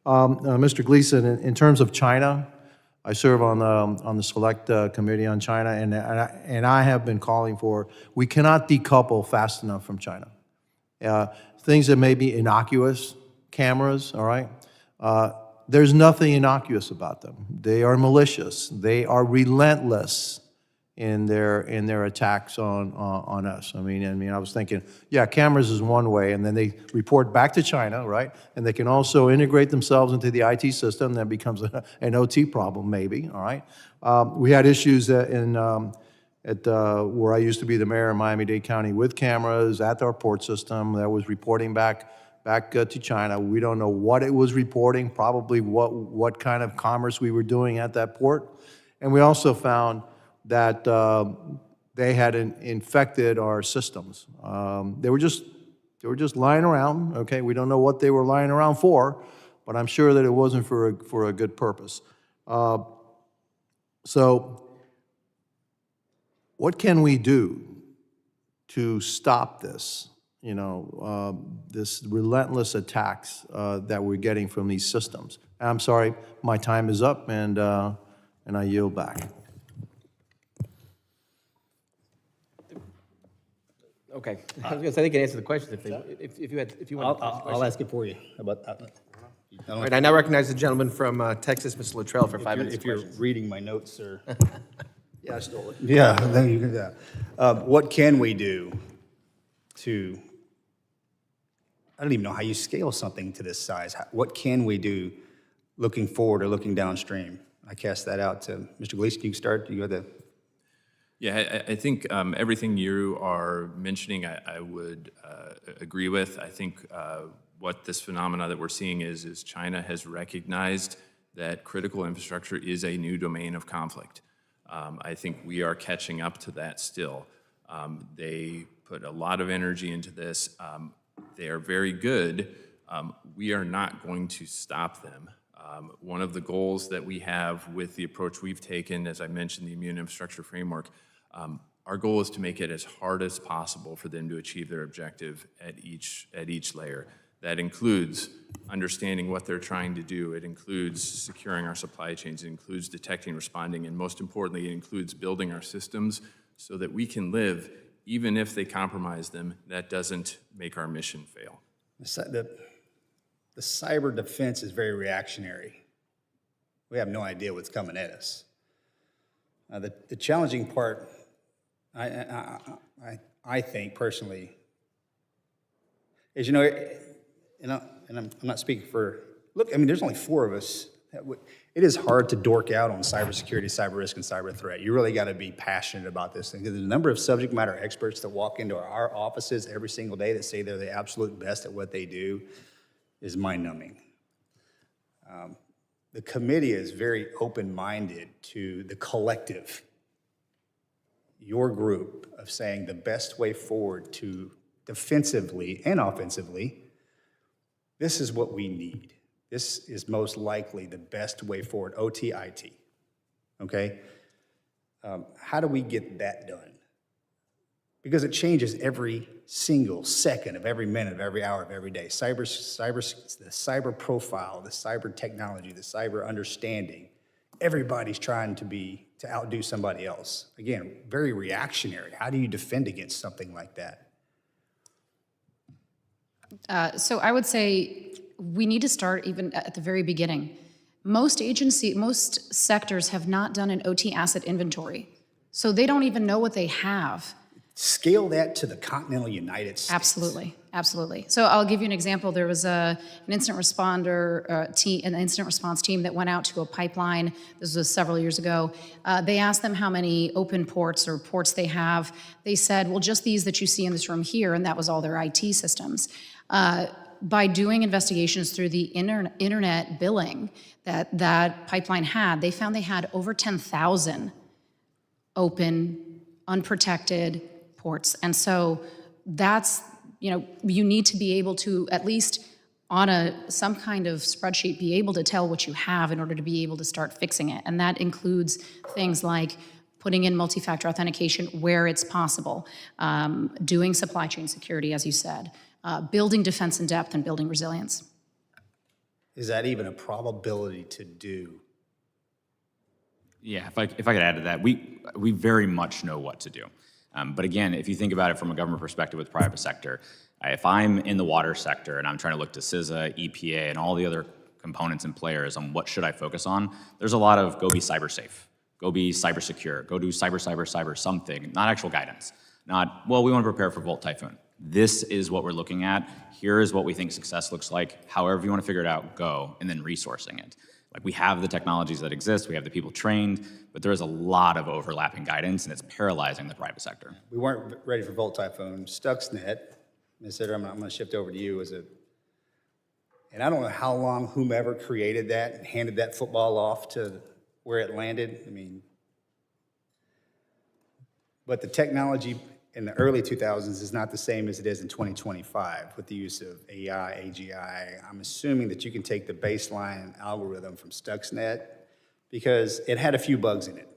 Mr. Gleason, in terms of China, I serve on the select committee on China, and I have been calling for, we cannot decouple fast enough from China. Things that may be innocuous, cameras, all right? There's nothing innocuous about them. They are malicious. They are relentless in their attacks on us. I mean, I was thinking, yeah, cameras is one way, and then they report back to China, right? And they can also integrate themselves into the IT system. That becomes an OT problem, maybe. All right. We had issues where I used to be the mayor in Miami-Dade County with cameras at our port system that was reporting back to China. We don't know what it was reporting, probably what kind of commerce we were doing at that port, and we also found that they had infected our systems. They were just lying around. Okay, we don't know what they were lying around for, but I'm sure that it wasn't for a good purpose. So, what can we do to stop this? This relentless attacks that we're getting from these systems. I'm sorry, my time is up, and I yield back. Okay, I was going to say they can answer the question if you want. I'll ask it for you. How about that? All right, I now recognize the gentleman from Texas, Mr. Luttrell, for 5 minutes. If you're reading my notes, sir. Yeah, I stole it. Yeah, then you can do that. What can we do to, I don't even know how you scale something to this size. What can we do looking forward or looking downstream? I cast that out to Mr. Gleason. You can start. You got the. Yeah, I think everything you are mentioning, I would agree with. I think what this phenomena that we're seeing is China has recognized that critical infrastructure is a new domain of conflict. I think we are catching up to that still. They put a lot of energy into this. They are very good. We are not going to stop them. One of the goals that we have with the approach we've taken, as I mentioned, the Immune Infrastructure Framework, our goal is to make it as hard as possible for them to achieve their objective at each layer. That includes understanding what they're trying to do. It includes securing our supply chains. It includes detecting, responding, and most importantly, it includes building our systems so that we can live, even if they compromise them. That doesn't make our mission fail. The cyber defense is very reactionary. We have no idea what's coming at us. The challenging part, I think personally, is, and I'm not speaking for, look, I mean, there's only 4 of us. It is hard to dork out on cybersecurity, cyber risk, and cyber threat. You really got to be passionate about this thing. Because the number of subject matter experts that walk into our offices every single day that say they're the absolute best at what they do is mind-numbing. The committee is very open-minded to the collective, your group, of saying the best way forward to defensively and offensively, this is what we need. this is most likely the best way forward, OT, IT, okay? How do we get that done? Because it changes every single second of every minute of every hour of every day. The cyber profile, the cyber technology, the cyber understanding, everybody's trying to outdo somebody else. Again, very reactionary. How do you defend against something like that? So I would say we need to start even at the very beginning. Most sectors have not done an OT asset inventory, so they don't even know what they have. Scale that to the continental United States. Absolutely, absolutely. So I'll give you an example. There was an incident response team that went out to a pipeline. This was several years ago. They asked them how many open ports or ports they have. They said, well, just these that you see in this room here, and that was all their IT systems. By doing investigations through the internet billing that pipeline had, they found they had over 10,000 open, unprotected ports. And so that's, you need to be able to, at least on some kind of spreadsheet, be able to tell what you have in order to be able to start fixing it. And that includes things like putting in multi-factor authentication where it's possible, doing supply chain security, as you said, building defense in depth and building resilience. Is that even a probability to do? Yeah, if I could add to that, we very much know what to do. But again, if you think about it from a government perspective with private sector, if I'm in the water sector and I'm trying to look to CISA, EPA, and all the other components and players on what should I focus on, there's a lot of go be cyber safe, go be cyber secure, go do cyber something, not actual guidance. Not, well, we want to prepare for Volt Typhoon. This is what we're looking at. Here is what we think success looks like. However you want to figure it out, go, and then resourcing it. Like, we have the technologies that exist, we have the people trained, but there is a lot of overlapping guidance, and it's paralyzing the private sector. We weren't ready for Volt Typhoon. Stuxnet, Ms. Sitter, I'm going to shift over to you and I don't know how long whomever created that and handed that football off to where it landed. But the technology in the early 2000s is not the same as it is in 2025 with the use of AI, AGI. I'm assuming that you can take the baseline algorithm from Stuxnet because it had a few bugs in it.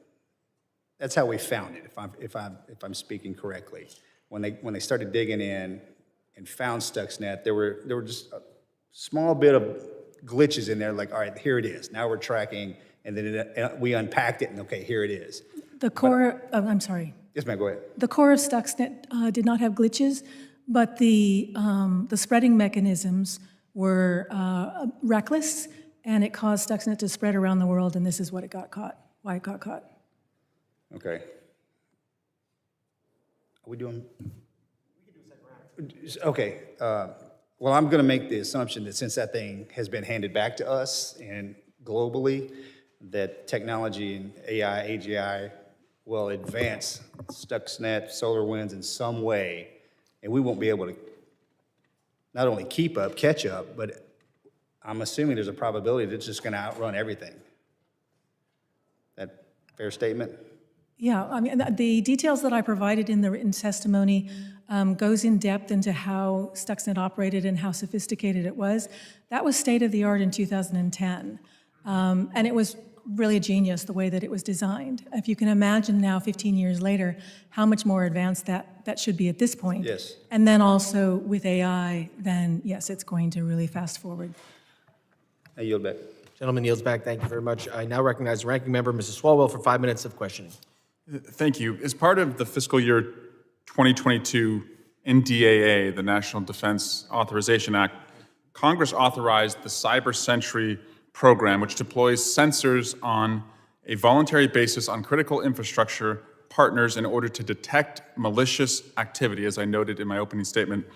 That's how we found it, if I'm speaking correctly. When they started digging in and found Stuxnet, there were just a small bit of glitches in there. Like, all right, here it is. Now we're tracking, and then we unpacked it, and okay, here it is. The core, I'm sorry. Yes, ma'am, go ahead. The core of Stuxnet did not have glitches, but the spreading mechanisms were reckless, and it caused Stuxnet to spread around the world, and this is what it got caught, why it got caught. Okay. Are we doing? We can do a second round. Okay. Well, I'm going to make the assumption that since that thing has been handed back to us and globally, that technology and AI, AGI will advance Stuxnet, SolarWinds in some way, and we won't be able to not only keep up, catch up, but I'm assuming there's a probability that it's just going to outrun everything. That fair statement? Yeah, the details that I provided in the written testimony goes in depth into how Stuxnet operated and how sophisticated it was. That was state of the art in 2010, and it was really a genius the way that it was designed. If you can imagine now, 15 years later, how much more advanced that should be at this point. Yes. And then also with AI, then yes, it's going to really fast forward. I yield back. Gentleman yields back. Thank you very much. I now recognize the ranking member, Mrs. Swalwell, for 5 minutes of questioning. Thank you. As part of the fiscal year 2022 NDAA, the National Defense Authorization Act, Congress authorized the Cyber Sentry program, which deploys sensors on a voluntary basis on critical infrastructure partners in order to detect malicious activity, as I noted in my opening statement.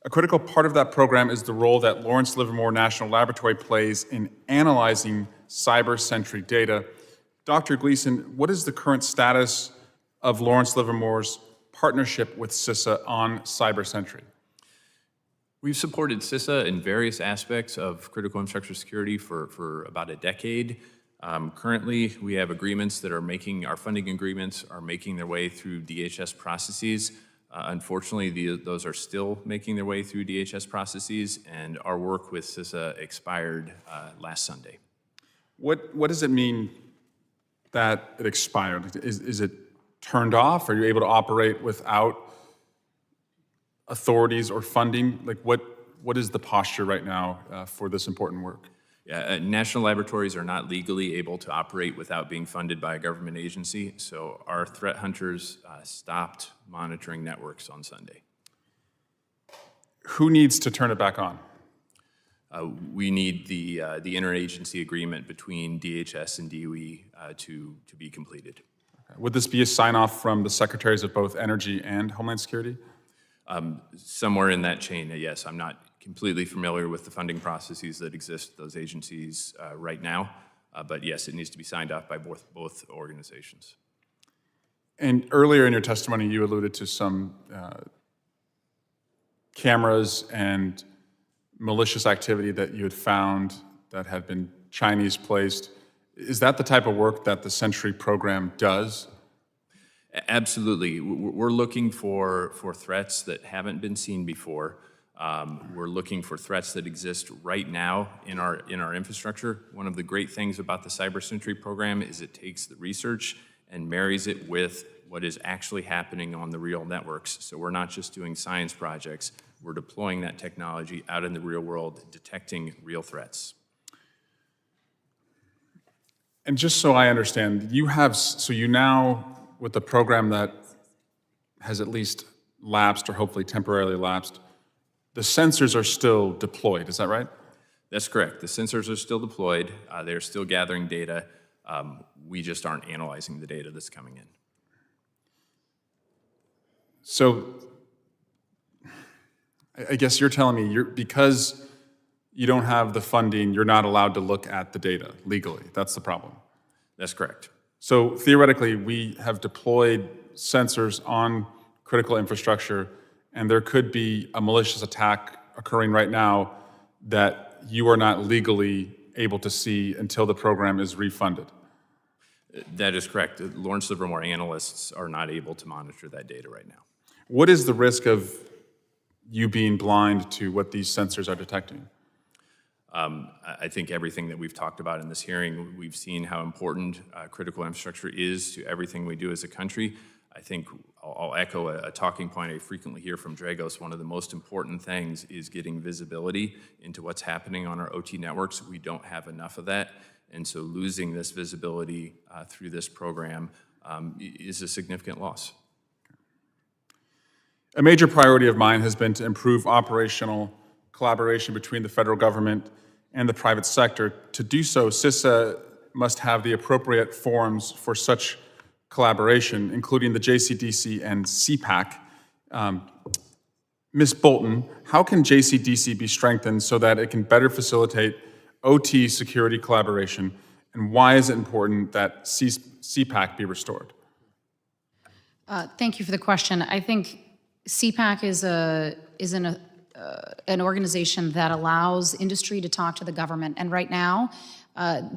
A critical part of that program is the role that Lawrence Livermore National Laboratory plays in analyzing cyber sentry data. Dr. Gleason, what is the current status of Lawrence Livermore's partnership with CISA on cyber sentry? We've supported CISA in various aspects of critical infrastructure security for about a decade. Currently, we have agreements that are our funding agreements are making their way through DHS processes. Unfortunately, those are still making their way through DHS processes, and our work with CISA expired last Sunday. What does it mean that it expired? Is it turned off? Are you able to operate without authorities or funding? Like what is the posture right now for this important work? Yeah, national laboratories are not legally able to operate without being funded by a government agency, so our threat hunters stopped monitoring networks on Sunday. Who needs to turn it back on? We need the interagency agreement between DHS and DOE to be completed. Would this be a sign-off from the secretaries of both Energy and Homeland Security? Somewhere in that chain, yes. I'm not completely familiar with the funding processes that exist at those agencies right now, but yes, it needs to be signed off by both organizations. And earlier in your testimony, you alluded to some cameras and malicious activity that you had found that had been Chinese placed. Is that the type of work that the Sentry program does? Absolutely. We're looking for threats that haven't been seen before. We're looking for threats that exist right now in our infrastructure. One of the great things about the Cyber Sentry program is it takes the research and marries it with what is actually happening on the real networks. So we're not just doing science projects, we're deploying that technology out in the real world, detecting real threats. And just so I understand, you now, with the program that has at least lapsed or hopefully temporarily lapsed, the sensors are still deployed, is that right? That's correct. The sensors are still deployed. They're still gathering data. We just aren't analyzing the data that's coming in. So I guess you're telling me because you don't have the funding, you're not allowed to look at the data legally. That's the problem. That's correct. So theoretically, we have deployed sensors on critical infrastructure, and there could be a malicious attack occurring right now that you are not legally able to see until the program is refunded. That is correct. Lawrence Livermore analysts are not able to monitor that data right now. What is the risk of you being blind to what these sensors are detecting? I think everything that we've talked about in this hearing, we've seen how important critical infrastructure is to everything we do as a country. I think I'll echo a talking point I frequently hear from Dragos. One of the most important things is getting visibility into what's happening on our OT networks. We don't have enough of that, and so losing this visibility through this program is a significant loss. A major priority of mine has been to improve operational collaboration between the federal government and the private sector. To do so, CISA must have the appropriate forums for such collaboration, including the JCDC and CPAC. Ms. Bolton, how can JCDC be strengthened so that it can better facilitate OT security collaboration, and why is it important that CPAC be restored? Thank you for the question. I think CPAC is an organization that allows industry to talk to the government, and right now,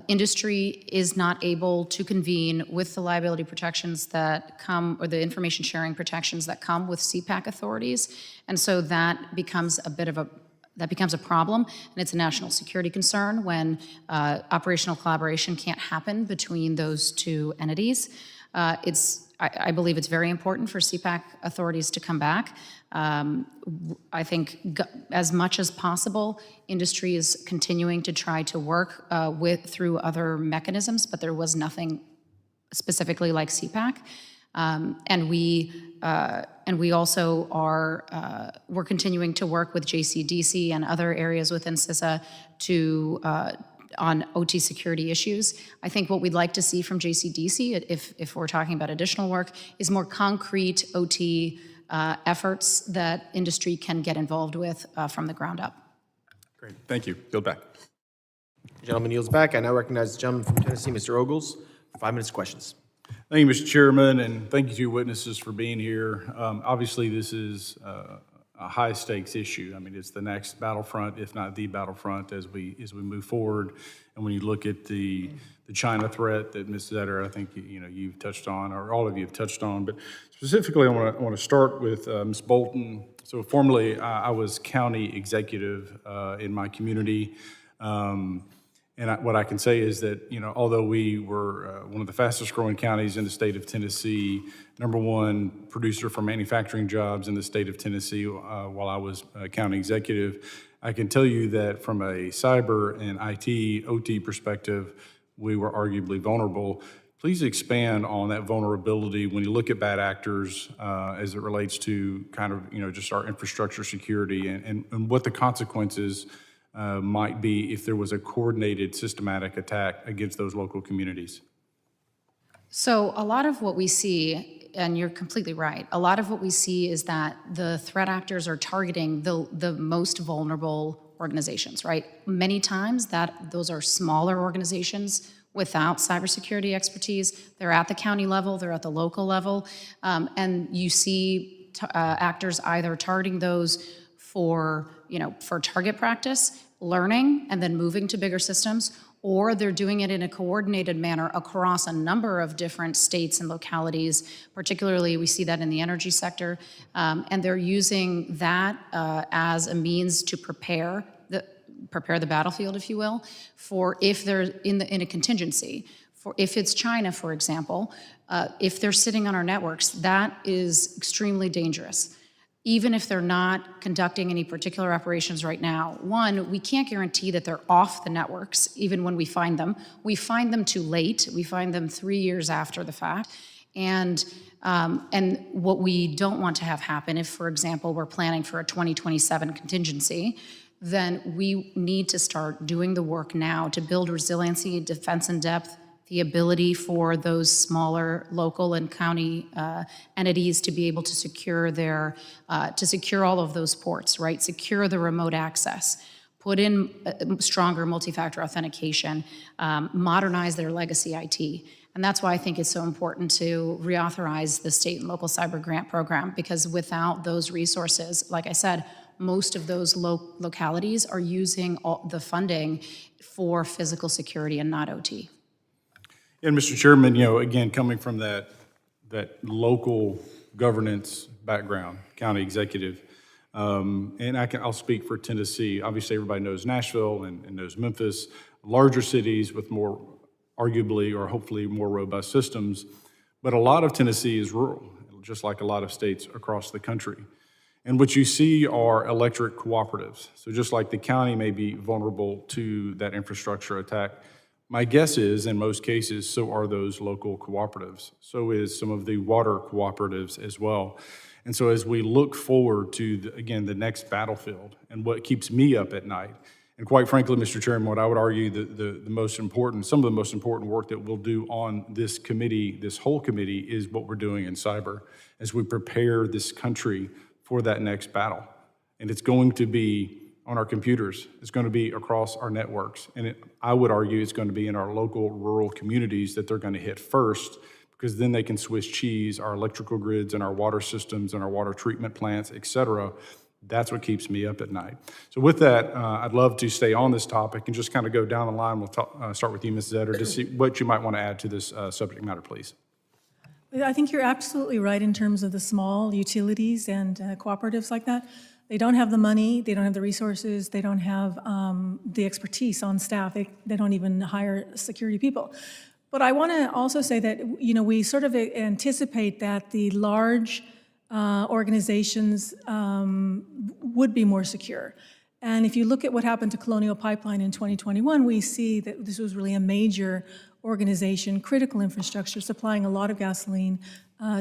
industry is not able to convene with the liability protections that come, or the information sharing protections that come with CPAC authorities, and so that becomes a problem, and it's a national security concern when operational collaboration can't happen between those two entities. I believe it's very important for CPAC authorities to come back. I think as much as possible, industry is continuing to try to work through other mechanisms, but there was nothing specifically like CPAC. And we also are we're continuing to work with JCDC and other areas within CISA on OT security issues. I think what we'd like to see from JCDC, if we're talking about additional work, is more concrete OT efforts that industry can get involved with from the ground up. Great, thank you. Yield back. Gentleman yields back. I now recognize the gentleman from Tennessee, Mr. Ogles, for 5 minutes questions. Thank you, Mr. Chairman, and thank you to your witnesses for being here. Obviously, this is a high-stakes issue. I mean, it's the next battlefront, if not the battlefront, as we move forward. And when you look at the China threat that Ms. Zetter, I think you've touched on, or all of you have touched on, but specifically, I want to start with Ms. Bolton. So formerly, I was county executive in my community. And what I can say is that, although we were one of the fastest growing counties in the state of Tennessee, #1 producer for manufacturing jobs in the state of Tennessee while I was county executive, I can tell you that from a cyber and IT, OT perspective, we were arguably vulnerable. Please expand on that vulnerability when you look at bad actors as it relates to kind of, just our infrastructure security and what the consequences might be if there was a coordinated, systematic attack against those local communities. So a lot of what we see, and you're completely right, a lot of what we see is that the threat actors are targeting the most vulnerable organizations, right? Many times those are smaller organizations without cybersecurity expertise. They're at the county level, they're at the local level, and you see actors either targeting those for target practice, learning, and then moving to bigger systems, or they're doing it in a coordinated manner across a number of different states and localities. Particularly, we see that in the energy sector, and they're using that as a means to prepare the battlefield, if you will, for if they're in a contingency. For if it's China, for example, if they're sitting on our networks, that is extremely dangerous. Even if they're not conducting any particular operations right now. One, we can't guarantee that they're off the networks, even when we find them. We find them too late. We find them 3 years after the fact. And what we don't want to have happen, if, for example, we're planning for a 2027 contingency, then we need to start doing the work now to build resiliency, defense in depth, the ability for those smaller local and county entities to be able to secure secure all of those ports, right? Secure the remote access, put in stronger multi-factor authentication, modernize their legacy IT. And that's why I think it's so important to reauthorize the state and local cyber grant program, because without those resources, like I said, most of those localities are using all the funding for physical security and not OT. And Mr. Chairman, again, coming from that local governance background, county executive, and I'll speak for Tennessee. Obviously, everybody knows Nashville and knows Memphis, larger cities with more, arguably or hopefully more robust systems. But a lot of Tennessee is rural, just like a lot of states across the country. And what you see are electric cooperatives. So just like the county may be vulnerable to that infrastructure attack, my guess is, in most cases, so are those local cooperatives. So is some of the water cooperatives as well. And so as we look forward to, the next battlefield, and what keeps me up at night, and quite frankly, Mr. Chairman, what I would argue some of the most important work that we'll do on this committee, this whole committee, is what we're doing in cyber as we prepare this country for that next battle. And it's going to be on our computers. It's going to be across our networks. And I would argue it's going to be in our local rural communities that they're going to hit first, because then they can Swiss cheese our electrical grids and our water systems and our water treatment plants, et cetera. That's what keeps me up at night. So with that, I'd love to stay on this topic and just kind of go down the line. We'll start with you, Ms. Zetter, to see what you might want to add to this subject matter, please. I think you're absolutely right in terms of the small utilities and cooperatives like that. They don't have the money, they don't have the resources, they don't have the expertise on staff. They don't even hire security people. But I want to also say that, we sort of anticipate that the large organizations would be more secure. And if you look at what happened to Colonial Pipeline in 2021, we see that this was really a major organization, critical infrastructure, supplying a lot of gasoline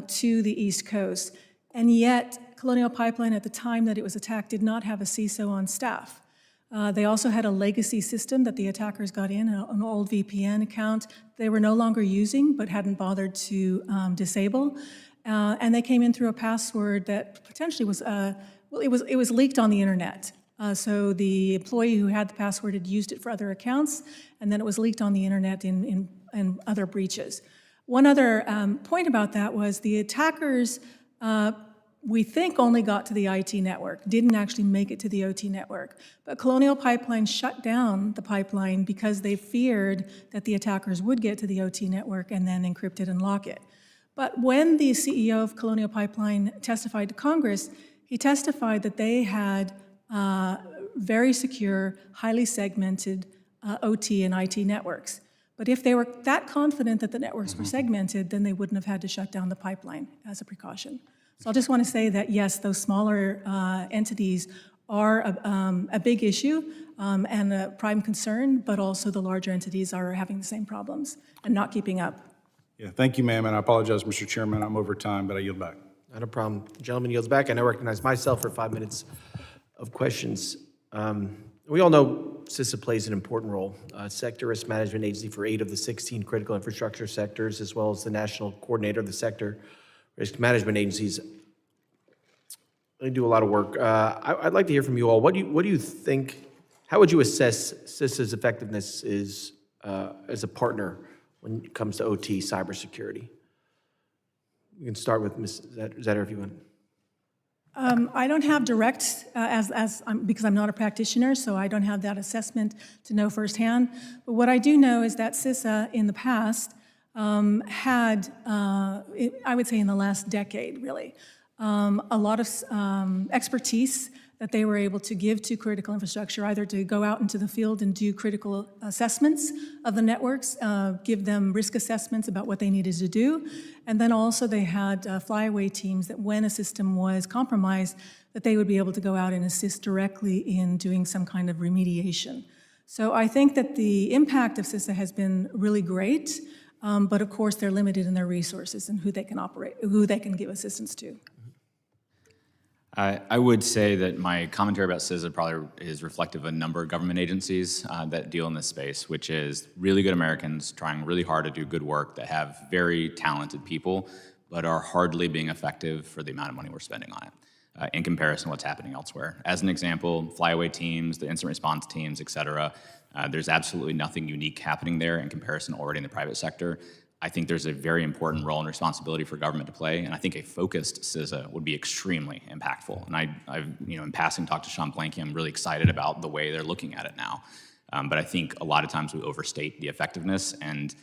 to the East Coast. And yet, Colonial Pipeline, at the time that it was attacked, did not have a CISO on staff. They also had a legacy system that the attackers got in, an old VPN account they were no longer using but hadn't bothered to disable. And they came in through a password that potentially was, it was leaked on the internet. So the employee who had the password had used it for other accounts, and then it was leaked on the internet in other breaches. One other point about that was the attackers we think only got to the IT network, didn't actually make it to the OT network. But Colonial Pipeline shut down the pipeline because they feared that the attackers would get to the OT network and then encrypt it and lock it. But when the CEO of Colonial Pipeline testified to Congress, he testified that they had very secure, highly segmented OT and IT networks. But if they were that confident that the networks were segmented, then they wouldn't have had to shut down the pipeline as a precaution. So I just want to say that, yes, those smaller entities are a big issue and a prime concern, but also the larger entities are having the same problems and not keeping up. Yeah, thank you, ma'am, and I apologize, Mr. Chairman, I'm over time, but I yield back. Not a problem. The gentleman yields back, and I recognize myself for 5 minutes of questions. We all know CISA plays an important role. Sector Risk Management Agency for 8 of the 16 critical infrastructure sectors, as well as the National Coordinator of the Sector Risk Management Agencies. They do a lot of work. I'd like to hear from you all. What do you think, how would you assess CISA's effectiveness as a partner when it comes to OT cybersecurity? You can start with Ms. Zetter if you want. I don't have direct, because I'm not a practitioner, so I don't have that assessment to know firsthand. But what I do know is that CISA in the past had, I would say in the last decade really, a lot of expertise that they were able to give to critical infrastructure, either to go out into the field and do critical assessments of the networks, give them risk assessments about what they needed to do, and then also they had flyaway teams that when a system was compromised, that they would be able to go out and assist directly in doing some kind of remediation. So I think that the impact of CISA has been really great, but of course they're limited in their resources and who they can give assistance to. I would say that my commentary about CISA probably is reflective of a number of government agencies that deal in this space, which is really good Americans trying really hard to do good work that have very talented people, but are hardly being effective for the amount of money we're spending on it in comparison to what's happening elsewhere. As an example, flyaway teams, the incident response teams, et cetera, there's absolutely nothing unique happening there in comparison already in the private sector. I think there's a very important role and responsibility for government to play, and I think a focused CISA would be extremely impactful. And I've in passing talked to Sean Blanky. I'm really excited about the way they're looking at it now. But I think a lot of times we overstate the effectiveness, and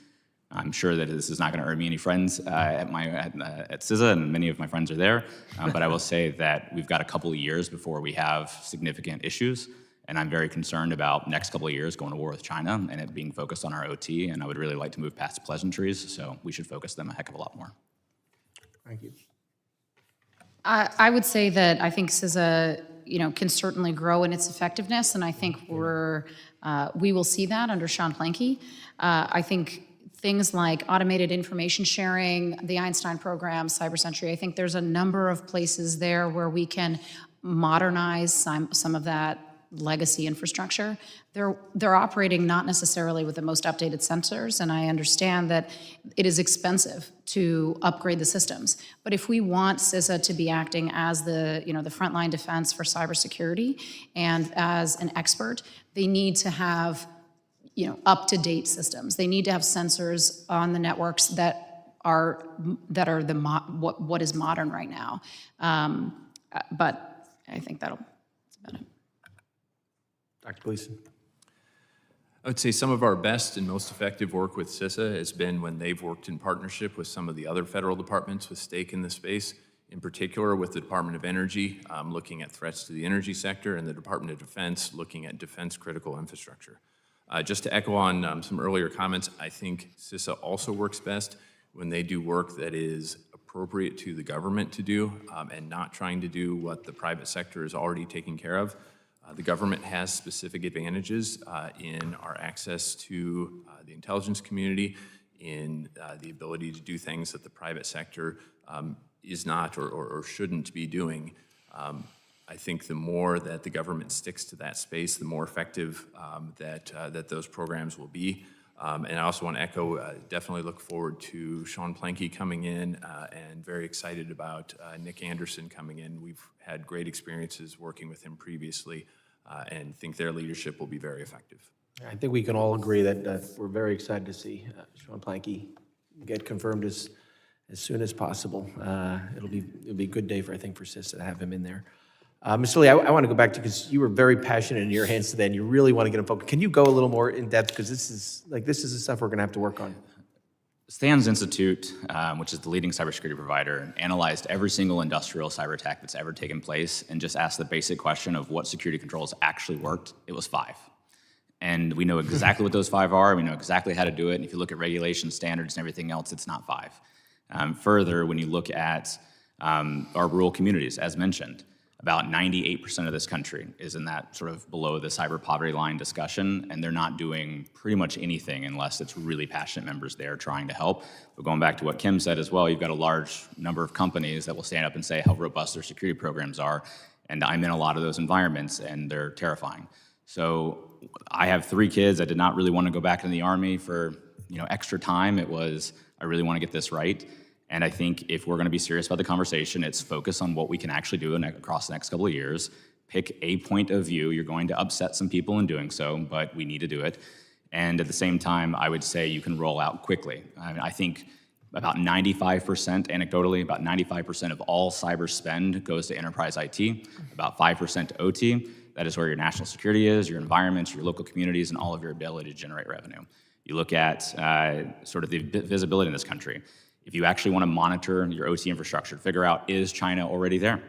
I'm sure that this is not going to earn me any friends at CISA, and many of my friends are there. But I will say that we've got a couple of years before we have significant issues. And I'm very concerned about next couple of years going to war with China and it being focused on our OT, and I would really like to move past pleasantries, so we should focus them a heck of a lot more. Thank you. I would say that I think CISA, can certainly grow in its effectiveness, and I think we will see that under Sean Blanky. I think things like automated information sharing, the Einstein program, CyberSentry, I think there's a number of places there where we can modernize some of that legacy infrastructure. They're operating not necessarily with the most updated sensors, and I understand that it is expensive to upgrade the systems. But if we want CISA to be acting as the frontline defense for cybersecurity and as an expert, they need to have up-to-date systems. They need to have sensors on the networks that are what is modern right now. But I think that's about it. Dr. Gleason. I would say some of our best and most effective work with CISA has been when they've worked in partnership with some of the other federal departments with stake in the space, in particular with the Department of Energy, looking at threats to the energy sector, and the Department of Defense looking at defense critical infrastructure. Just to echo on some earlier comments, I think CISA also works best when they do work that is appropriate to the government to do and not trying to do what the private sector is already taking care of. The government has specific advantages in our access to the intelligence community, in the ability to do things that the private sector is not or shouldn't be doing. I think the more that the government sticks to that space, the more effective that those programs will be. And I also want to echo, definitely look forward to Sean Blanky coming in and very excited about Nick Anderson coming in. We've had great experiences working with him previously and think their leadership will be very effective. I think we can all agree that we're very excited to see Sean Blanky get confirmed as as soon as possible. It'll be a good day for, I think, for SIS to have him in there. Mr. Lee, I want to go back to, because you were very passionate in your hands today, and you really want to get him focused. Can you go a little more in depth, because this is the stuff we're going to have to work on. Stan's Institute, which is the leading cybersecurity provider, analyzed every single industrial cyber attack that's ever taken place and just asked the basic question of what security controls actually worked. It was 5. And we know exactly what those 5 are. We know exactly how to do it. And if you look at regulation standards and everything else, it's not 5. Further, when you look at our rural communities, as mentioned, about 98% of this country is in that sort of below the cyber poverty line discussion, and they're not doing pretty much anything unless it's really passionate members there trying to help. But going back to what Kim said as well, you've got a large number of companies that will stand up and say how robust their security programs are, and I'm in a lot of those environments, and they're terrifying. So I have 3 kids. I did not really want to go back in the Army for extra time. It was, I really want to get this right. And I think if we're going to be serious about the conversation, it's focus on what we can actually do across the next couple of years. Pick a point of view. You're going to upset some people in doing so, but we need to do it. And at the same time, I would say you can roll out quickly. I think about 95%, anecdotally, about 95% of all cyber spend goes to enterprise IT, about 5% to OT. That is where your national security is, your environments, your local communities, and all of your ability to generate revenue. You look at sort of the visibility in this country. If you actually want to monitor your OT infrastructure, figure out, is China already there?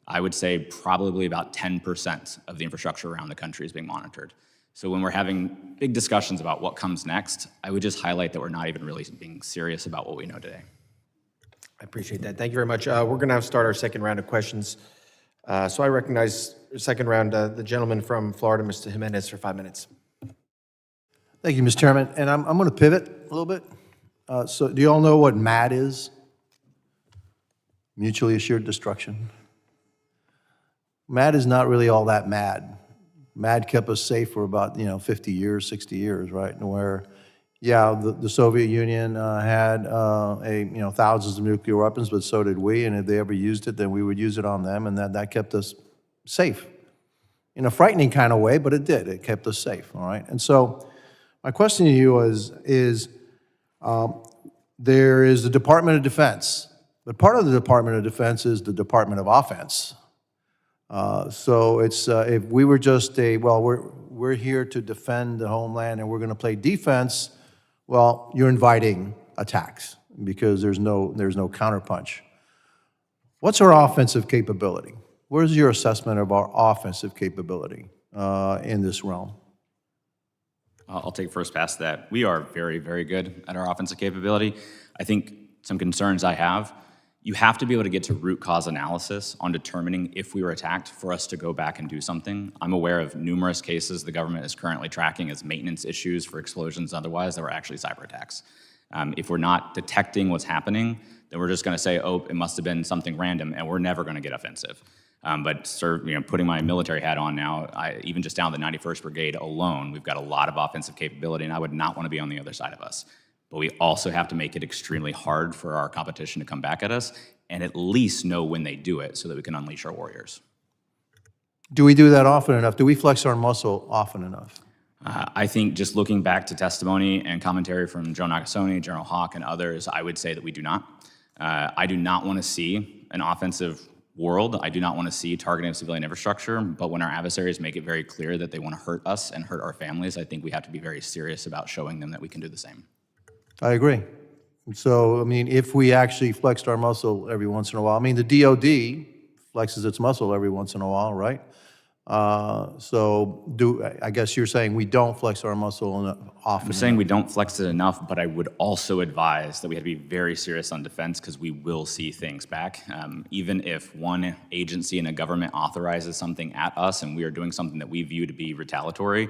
I would say probably about 10% of the infrastructure around the country is being monitored. So when we're having big discussions about what comes next, I would just highlight that we're not even really being serious about what we know today. I appreciate that. Thank you very much. We're going to now start our second round of questions. So I recognize second round, the gentleman from Florida, Mr. Jimenez, for 5 minutes. Thank you, Mr. Chairman. And I'm going to pivot a little bit. So do you all know what MAD is? Mutually assured destruction. MAD is not really all that mad. MAD kept us safe for about 50 years, 60 years, right? And where, yeah, the Soviet Union had thousands of nuclear weapons, but so did we. And if they ever used it, then we would use it on them, and that kept us safe in a frightening kind of way, but it did. It kept us safe. All right. And so my question to you is there is the Department of Defense, but part of the Department of Defense is the Department of Offense. So it's if we were just we're here to defend the homeland and we're going to play defense, well, you're inviting attacks because there's no counterpunch. What's our offensive capability? Where's your assessment of our offensive capability in this realm? I'll take first pass at that. We are very, very good at our offensive capability. I think some concerns I have, you have to be able to get to root cause analysis on determining if we were attacked for us to go back and do something. I'm aware of numerous cases the government is currently tracking as maintenance issues for explosions and otherwise that were actually cyber attacks. If we're not detecting what's happening, then we're just going to say, oh, it must have been something random, and we're never going to get offensive. But putting my military hat on now, even just down the 91st Brigade alone, we've got a lot of offensive capability, and I would not want to be on the other side of us. But we also have to make it extremely hard for our competition to come back at us, and at least know when they do it so that we can unleash our warriors. Do we do that often enough? Do we flex our muscle often enough? I think just looking back to testimony and commentary from Joe Nakasone, General Hawk, and others, I would say that we do not. I do not want to see an offensive world. I do not want to see targeting of civilian infrastructure, but when our adversaries make it very clear that they want to hurt us and hurt our families, I think we have to be very serious about showing them that we can do the same. I agree. So, I mean, if we actually flexed our muscle every once in a while, I mean, the DOD flexes its muscle every once in a while, right? I guess you're saying we don't flex our muscle often. I'm saying we don't flex it enough, but I would also advise that we have to be very serious on defense because we will see things back. Even if one agency in a government authorizes something at us and we are doing something that we view to be retaliatory,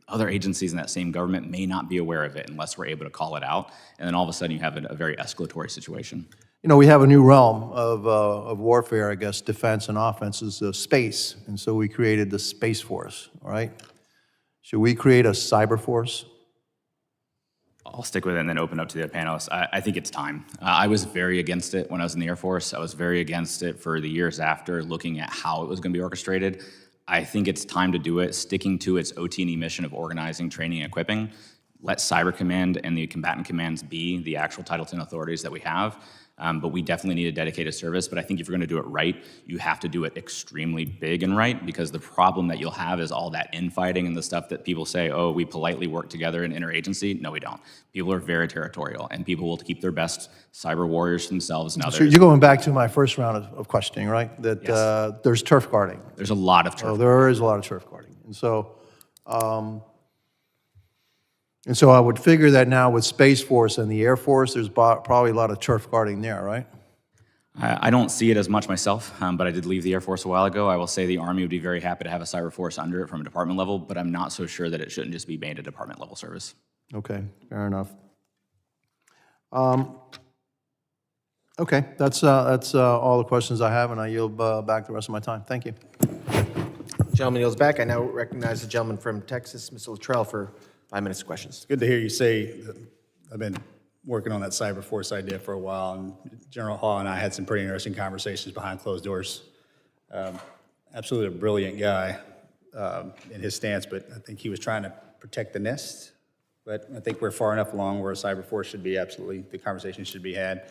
other agencies in that same government may not be aware of it unless we're able to call it out. And then all of a sudden you have a very escalatory situation. You know, we have a new realm of warfare, I guess, defense and offense is space. And so we created the Space Force, all right? Should we create a cyber force? I'll stick with it and then open up to the panelists. I think it's time. I was very against it when I was in the Air Force. I was very against it for the years after, looking at how it was going to be orchestrated. I think it's time to do it, sticking to its OT&E mission of organizing, training, and equipping. let Cyber Command and the combatant commands be the actual Title X authorities that we have. But we definitely need a dedicated service. But I think if you're going to do it right, you have to do it extremely big and right, because the problem that you'll have is all that infighting and the stuff that people say, oh, we politely work together in interagency. No, we don't. People are very territorial, and people will keep their best cyber warriors to themselves and others. So you're going back to my first round of questioning, right? That Yes. There's turf guarding. There's a lot of So turf. there is a lot of turf guarding. And so I would figure that now with Space Force and the Air Force, there's probably a lot of turf guarding there, right? I don't see it as much myself, but I did leave the Air Force a while ago. I will say the Army would be very happy to have a cyber force under it from a department level, but I'm not so sure that it shouldn't just be made a department level service. Okay, fair enough. Okay, that's all the questions I have, and I yield back the rest of my time. Thank you. Gentleman yields back. I now recognize the gentleman from Texas, Mr. Luttrell, for 5 minutes of questions. Good to hear you say that. I've been working on that cyber force idea for a while, and General Hall and I had some pretty interesting conversations behind closed doors. Absolutely a brilliant guy in his stance, but I think he was trying to protect the nest. But I think we're far enough along where a cyber force should be absolutely, the conversation should be had.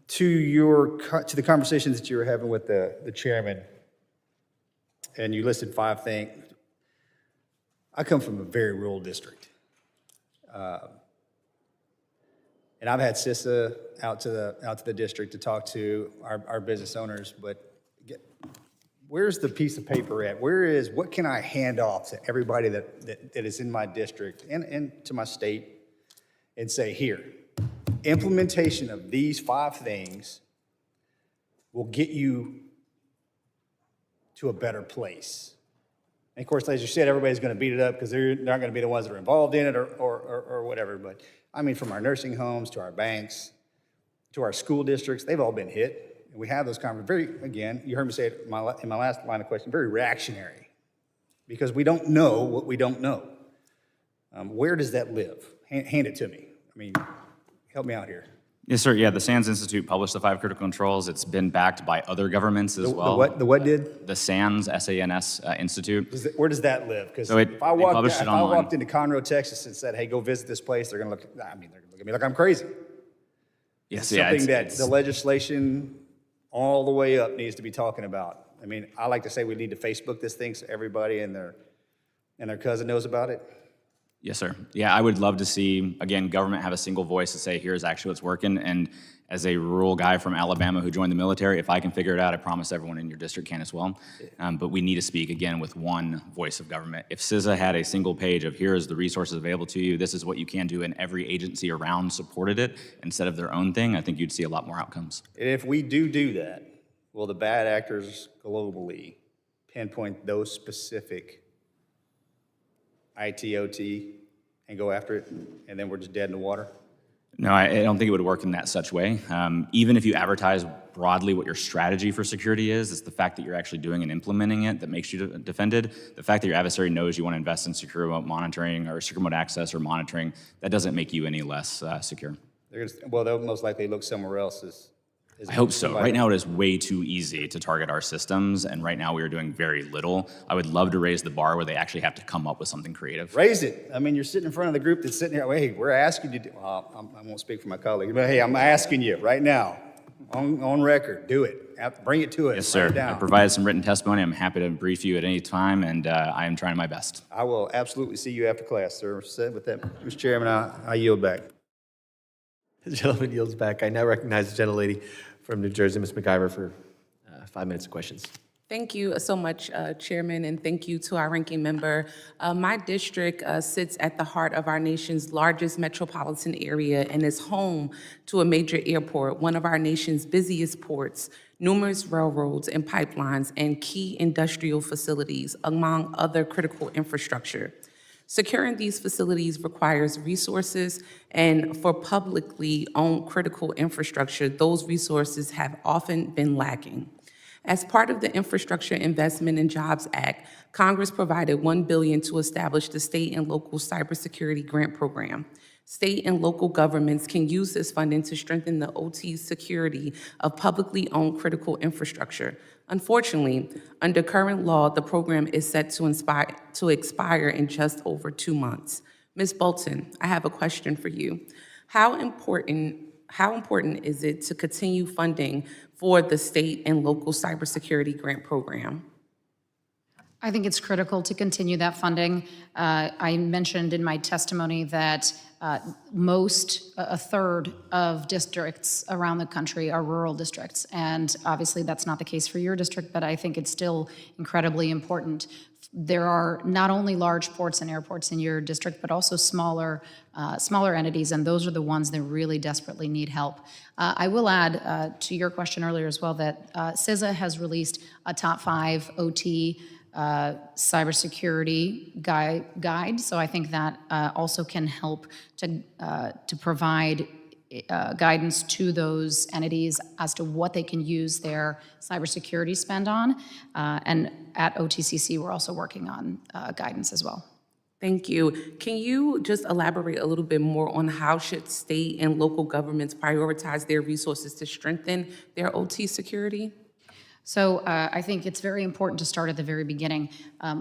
To the conversations that you were having with the chairman, and you listed 5 things. I come from a very rural district. And I've had CISA out to the district to talk to our business owners, but where's the piece of paper at? What can I hand off to everybody that is in my district and to my state and say, here, implementation of these 5 things will get you to a better place. And of course, as you said, everybody's going to beat it up because they're not going to be the ones that are involved in it or whatever. But I mean, from our nursing homes to our banks to our school districts, they've all been hit. And we have those conversations. Again, you heard me say it in my last line of question, very reactionary, because we don't know what we don't know. Where does that live? Hand it to me. I mean, help me out here. Yes, sir. Yeah, the SANS Institute published the 5 critical controls. It's been backed by other governments as well. The what did? The SANS, S-A-N-S Institute. Where does that live? Because So if I online. walked into Conroe, Texas and said, hey, go visit this place, they're going to look at me like I'm crazy. Yes, It's yeah. something that the legislation all the way up needs to be talking about. I mean, I like to say we need to Facebook this thing so everybody and their cousin knows about it. Yes, sir. Yeah, I would love to see, again, government have a single voice to say, here's actually what's working. And as a rural guy from Alabama who joined the military, if I can figure it out, I promise everyone in your district can as well. But we need to speak, again, with one voice of government. If CISA had a single page of here's the resources available to you, this is what you can do, and every agency around supported it instead of their own thing, I think you'd see a lot more outcomes. And if we do that, will the bad actors globally pinpoint those specific IT/OT and go after it, and then we're just dead in the water? No, I don't think it would work in that such way. Even if you advertise broadly what your strategy for security is, it's the fact that you're actually doing and implementing it that makes you defended. The fact that your adversary knows you want to invest in secure remote monitoring or secure remote access or monitoring, that doesn't make you any less secure. They'll most likely look somewhere else. I hope so. Right now it is way too easy to target our systems, and right now we are doing very little. I would love to raise the bar where they actually have to come up with something creative. Raise it. I mean, you're sitting in front of the group that's sitting here. Hey, we're asking you to. Well, I won't speak for my colleagues, but hey, I'm asking you right now, on record, do it. Bring it to us. Yes, sir. Write it down. I provided some written testimony. I'm happy to brief you at any time, and I am trying my best. I will absolutely see you after class, sir. Said with that, Mr. Chairman, I yield back. The gentleman yields back. I now recognize the gentlelady from New Jersey, Ms. McIver, for 5 minutes of questions. Thank you so much, Chairman, and thank you to our ranking member. My district sits at the heart of our nation's largest metropolitan area and is home to a major airport, one of our nation's busiest ports, numerous railroads and pipelines, and key industrial facilities, among other critical infrastructure. Securing these facilities requires resources, and for publicly owned critical infrastructure, those resources have often been lacking. As part of the Infrastructure Investment and Jobs Act, Congress provided $1 billion to establish the state and local cybersecurity grant program. State and local governments can use this funding to strengthen the OT security of publicly owned critical infrastructure. Unfortunately, under current law, the program is set to expire in just over 2 months. Ms. Bolton, I have a question for you. How important is it to continue funding for the state and local cybersecurity grant program? I think it's critical to continue that funding. I mentioned in my testimony that a third of districts around the country are rural districts. And obviously that's not the case for your district, but I think it's still incredibly important. There are not only large ports and airports in your district, but also smaller entities, and those are the ones that really desperately need help. I will add to your question earlier as well that CISA has released a top 5 OT cybersecurity guide, so I think that also can help to provide guidance to those entities as to what they can use their cybersecurity spend on. And at OTCC, we're also working on guidance as well. Thank you. Can you just elaborate a little bit more on how should state and local governments prioritize their resources to strengthen their OT security? So I think it's very important to start at the very beginning.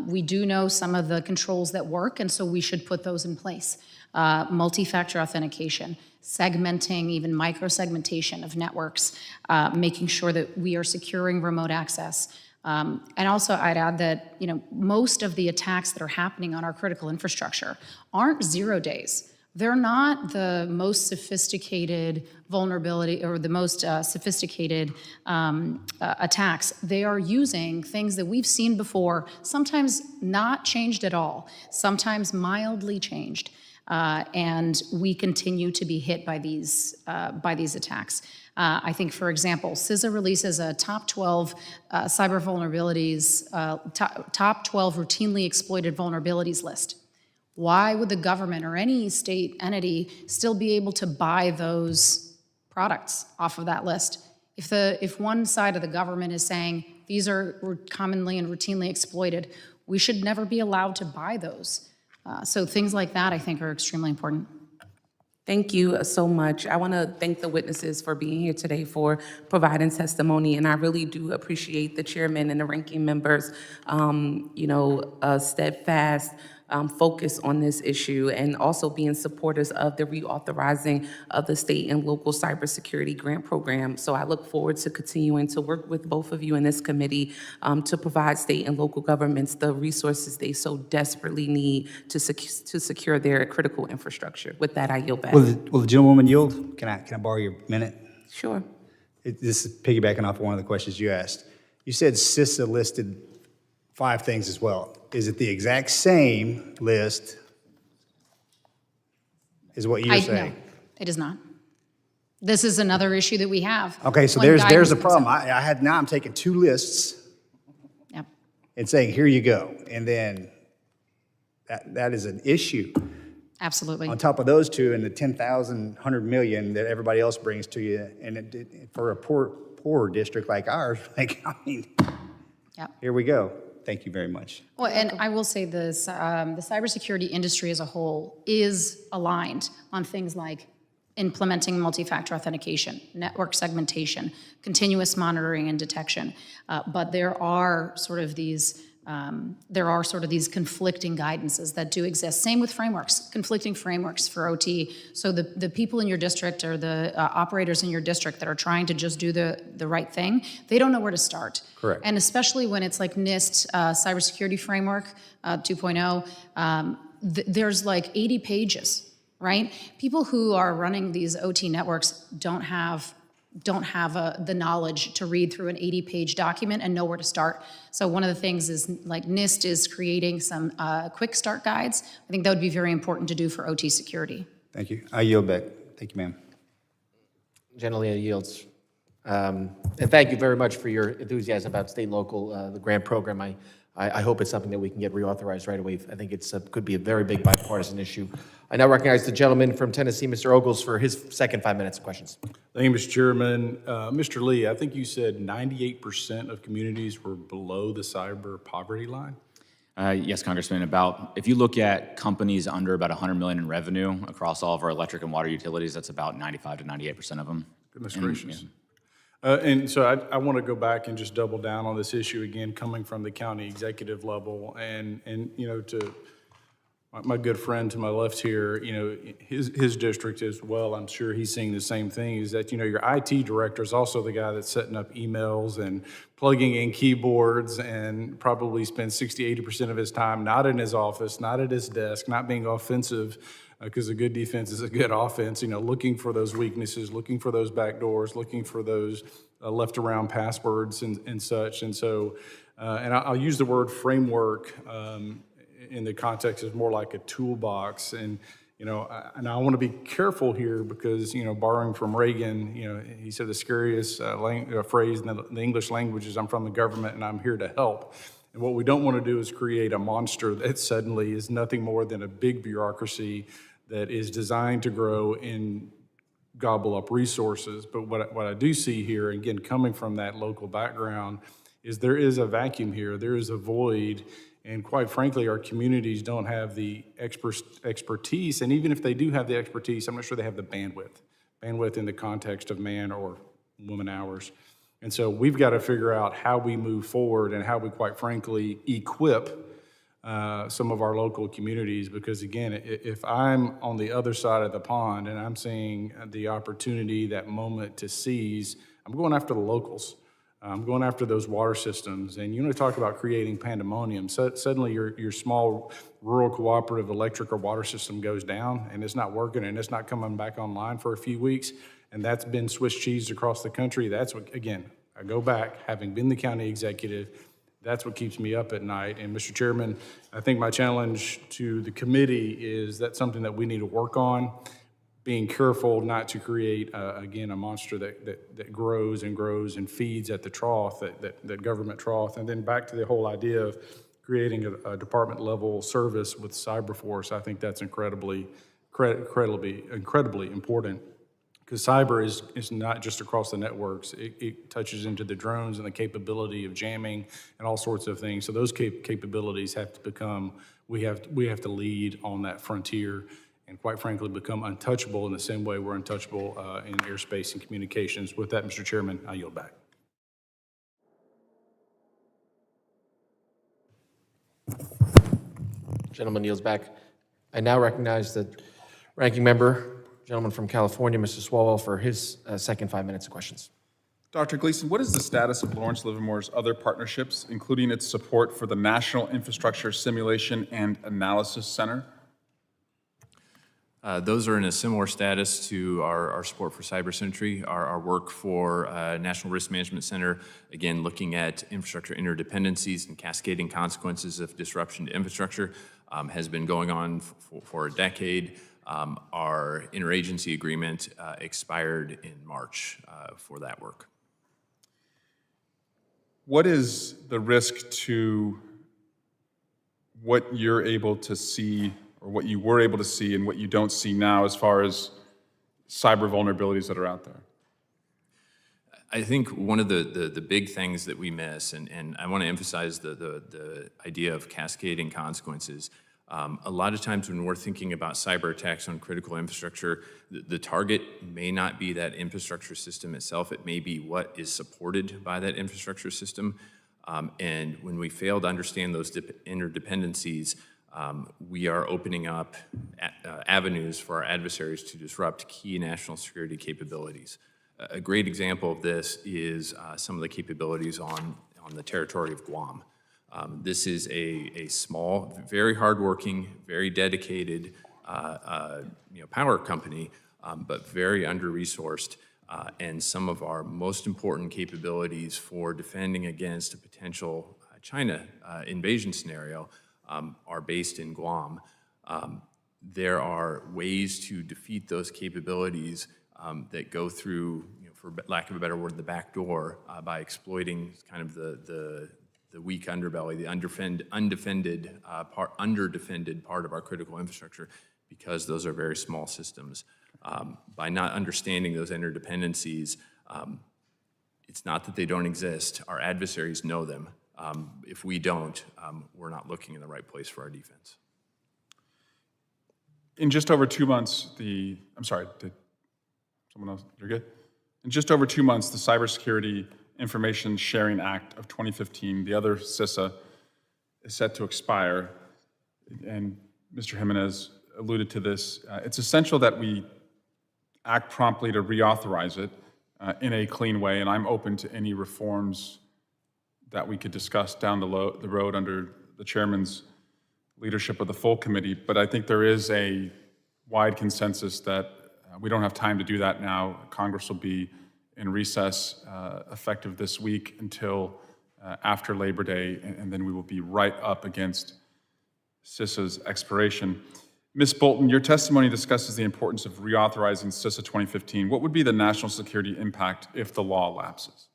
We do know some of the controls that work, and so we should put those in place. Multi-factor authentication, segmenting, even micro-segmentation of networks, making sure that we are securing remote access. And also I'd add that, most of the attacks that are happening on our critical infrastructure aren't 0 days. They're not the most sophisticated vulnerability or the most sophisticated attacks. They are using things that we've seen before, sometimes not changed at all, sometimes mildly changed. And we continue to be hit by these attacks. I think, for example, CISA releases a top 12 cyber vulnerabilities, top 12 routinely exploited vulnerabilities list. Why would the government or any state entity still be able to buy those products off of that list? If one side of the government is saying these are commonly and routinely exploited, we should never be allowed to buy those. So things like that, I think, are extremely important. Thank you so much. I want to thank the witnesses for being here today, for providing testimony, and I really do appreciate the chairman and the ranking members, steadfast focus on this issue, and also being supporters of the reauthorizing of the state and local cybersecurity grant program. So I look forward to continuing to work with both of you in this committee to provide state and local governments the resources they so desperately need to secure their critical infrastructure. With that, I yield back. Will the gentlewoman yield? Can I borrow your minute? Sure. This is piggybacking off of one of the questions you asked. You said CISA listed 5 things as well. Is it the exact same list as what you're saying? No, it is not. This is another issue that we have. Okay, so when there's guidance the comes problem. out. Now I'm taking 2 lists Yep. and saying, here you go. And then that is an issue. Absolutely. On top of those 2 and the 10,000, 100 million that everybody else brings to you, and for a poor district like ours, Yep. here we go. Thank you very much. Well, and I will say this, the cybersecurity industry as a whole is aligned on things like implementing multi-factor authentication, network segmentation, continuous monitoring and detection. But there are sort of these conflicting guidances that do exist. Same with frameworks, conflicting frameworks for OT. So the people in your district or the operators in your district that are trying to just do the right thing, they don't know where to start. Correct. And especially when it's like NIST cybersecurity framework 2.0, there's like 80 pages, right? People who are running these OT networks don't have the knowledge to read through an 80-page document and know where to start. So one of the things is, like, NIST is creating some quick start guides. I think that would be very important to do for OT security. Thank you. I yield back. Thank you, ma'am. Generalia yields. And thank you very much for your enthusiasm about state and local, the grant program. I hope it's something that we can get reauthorized right away. I think it's could be a very big bipartisan issue. I now recognize the gentleman from Tennessee, Mr. Ogles, for his second 5 minutes of questions. Thank you, Mr. Chairman. Mr. Lee, I think you said 98% of communities were below the cyber poverty line? Yes, Congressman. If you look at companies under about $100 million in revenue across all of our electric and water utilities, that's about 95 to 98% of them. Goodness gracious. And so I want to go back and just double down on this issue again, coming from the county executive level, and my good friend to my left here, his district as well, I'm sure he's seeing the same thing, is that, your IT director is also the guy that's setting up emails and plugging in keyboards and probably spends 60, 80% of his time not in his office, not at his desk, not being offensive, because a good defense is a good offense, looking for those weaknesses, looking for those back doors, looking for those left around passwords and such. And so, and I'll use the word framework in the context is more like a toolbox. And, and I want to be careful here because, borrowing from Reagan, he said the scariest phrase in the English language is, "I'm from the government and I'm here to help." And what we don't want to do is create a monster that suddenly is nothing more than a big bureaucracy that is designed to grow and gobble up resources. But what I do see here, again, coming from that local background, is there is a vacuum here. There is a void. And quite frankly, our communities don't have the expertise. And even if they do have the expertise, I'm not sure they have the bandwidth in the context of man or woman hours. And so we've got to figure out how we move forward and how we, quite frankly, equip some of our local communities. Because again, if I'm on the other side of the pond and I'm seeing the opportunity, that moment to seize, I'm going after the locals. I'm going after those water systems. And you want to talk about creating pandemonium. So suddenly your small rural cooperative electric or water system goes down and it's not working and it's not coming back online for a few weeks. And that's been Swiss cheese across the country. That's what, again, I go back, having been the county executive, that's what keeps me up at night. And Mr. Chairman, I think my challenge to the committee is that's something that we need to work on, being careful not to create, again, a monster that grows and grows and feeds at the trough, that government trough. And then back to the whole idea of creating a department level service with Cyberforce, I think that's incredibly important. Because cyber is not just across the networks. It touches into the drones and the capability of jamming and all sorts of things. So those capabilities have to become, we have to lead on that frontier and quite frankly become untouchable in the same way we're untouchable in airspace and communications. With that, Mr. Chairman, I yield back. Gentleman yields back. I now recognize the ranking member, gentleman from California, Mr. Swalwell, for his second 5 minutes of questions. Dr. Gleason, what is the status of Lawrence Livermore's other partnerships, including its support for the National Infrastructure Simulation and Analysis Center? Those are in a similar status to our support for Cyber Sentry, our work for National Risk Management Center, again, looking at infrastructure interdependencies and cascading consequences of disruption to infrastructure, has been going on for a decade. Our interagency agreement expired in March for that work. What is the risk to what you're able to see, or what you were able to see and what you don't see now as far as cyber vulnerabilities that are out there? I think one of the big things that we miss, and I want to emphasize the idea of cascading consequences. A lot of times when we're thinking about cyber attacks on critical infrastructure, the target may not be that infrastructure system itself. It may be what is supported by that infrastructure system. And when we fail to understand those interdependencies, we are opening up avenues for our adversaries to disrupt key national security capabilities. A great example of this is some of the capabilities on the territory of Guam. This is a small, very hardworking, very dedicated power company, but very under-resourced. And some of our most important capabilities for defending against a potential China invasion scenario are based in Guam. There are ways to defeat those capabilities that go through, for lack of a better word, the back door by exploiting kind of the weak underbelly, the underdefended part of our critical infrastructure, because those are very small systems. By not understanding those interdependencies, it's not that they don't exist. Our adversaries know them. If we don't, we're not looking in the right place for our defense. In just over 2 months, I'm sorry, did someone else, you're good? In just over 2 months, the Cybersecurity Information Sharing Act of 2015, the other CISA, is set to expire. And Mr. Jimenez alluded to this. It's essential that we act promptly to reauthorize it in a clean way, and I'm open to any reforms that we could discuss down the road under the chairman's leadership of the full committee. But I think there is a wide consensus that we don't have time to do that now. Congress will be in recess effective this week until after Labor Day, and then we will be right up against CISA's expiration. Ms. Bolton, your testimony discusses the importance of reauthorizing CISA 2015. What would be the national security impact if the law lapses?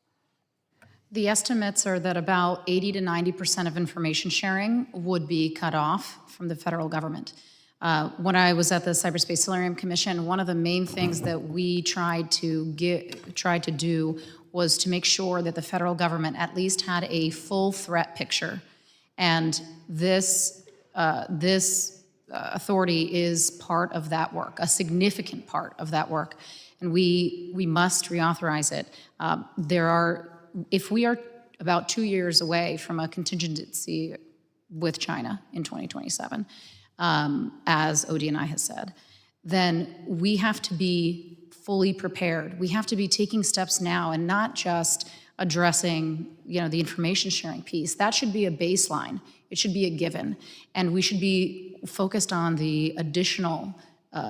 The estimates are that about 80 to 90% of information sharing would be cut off from the federal government. When I was at the Cyberspace Solarium Commission, one of the main things that we tried to do was to make sure that the federal government at least had a full threat picture. And this authority is part of that work, a significant part of that work, and we must reauthorize it. If we are about 2 years away from a contingency with China in 2027, as ODNI has said, then we have to be fully prepared. We have to be taking steps now and not just addressing, the information sharing piece. That should be a baseline. It should be a given. And we should be focused on the additional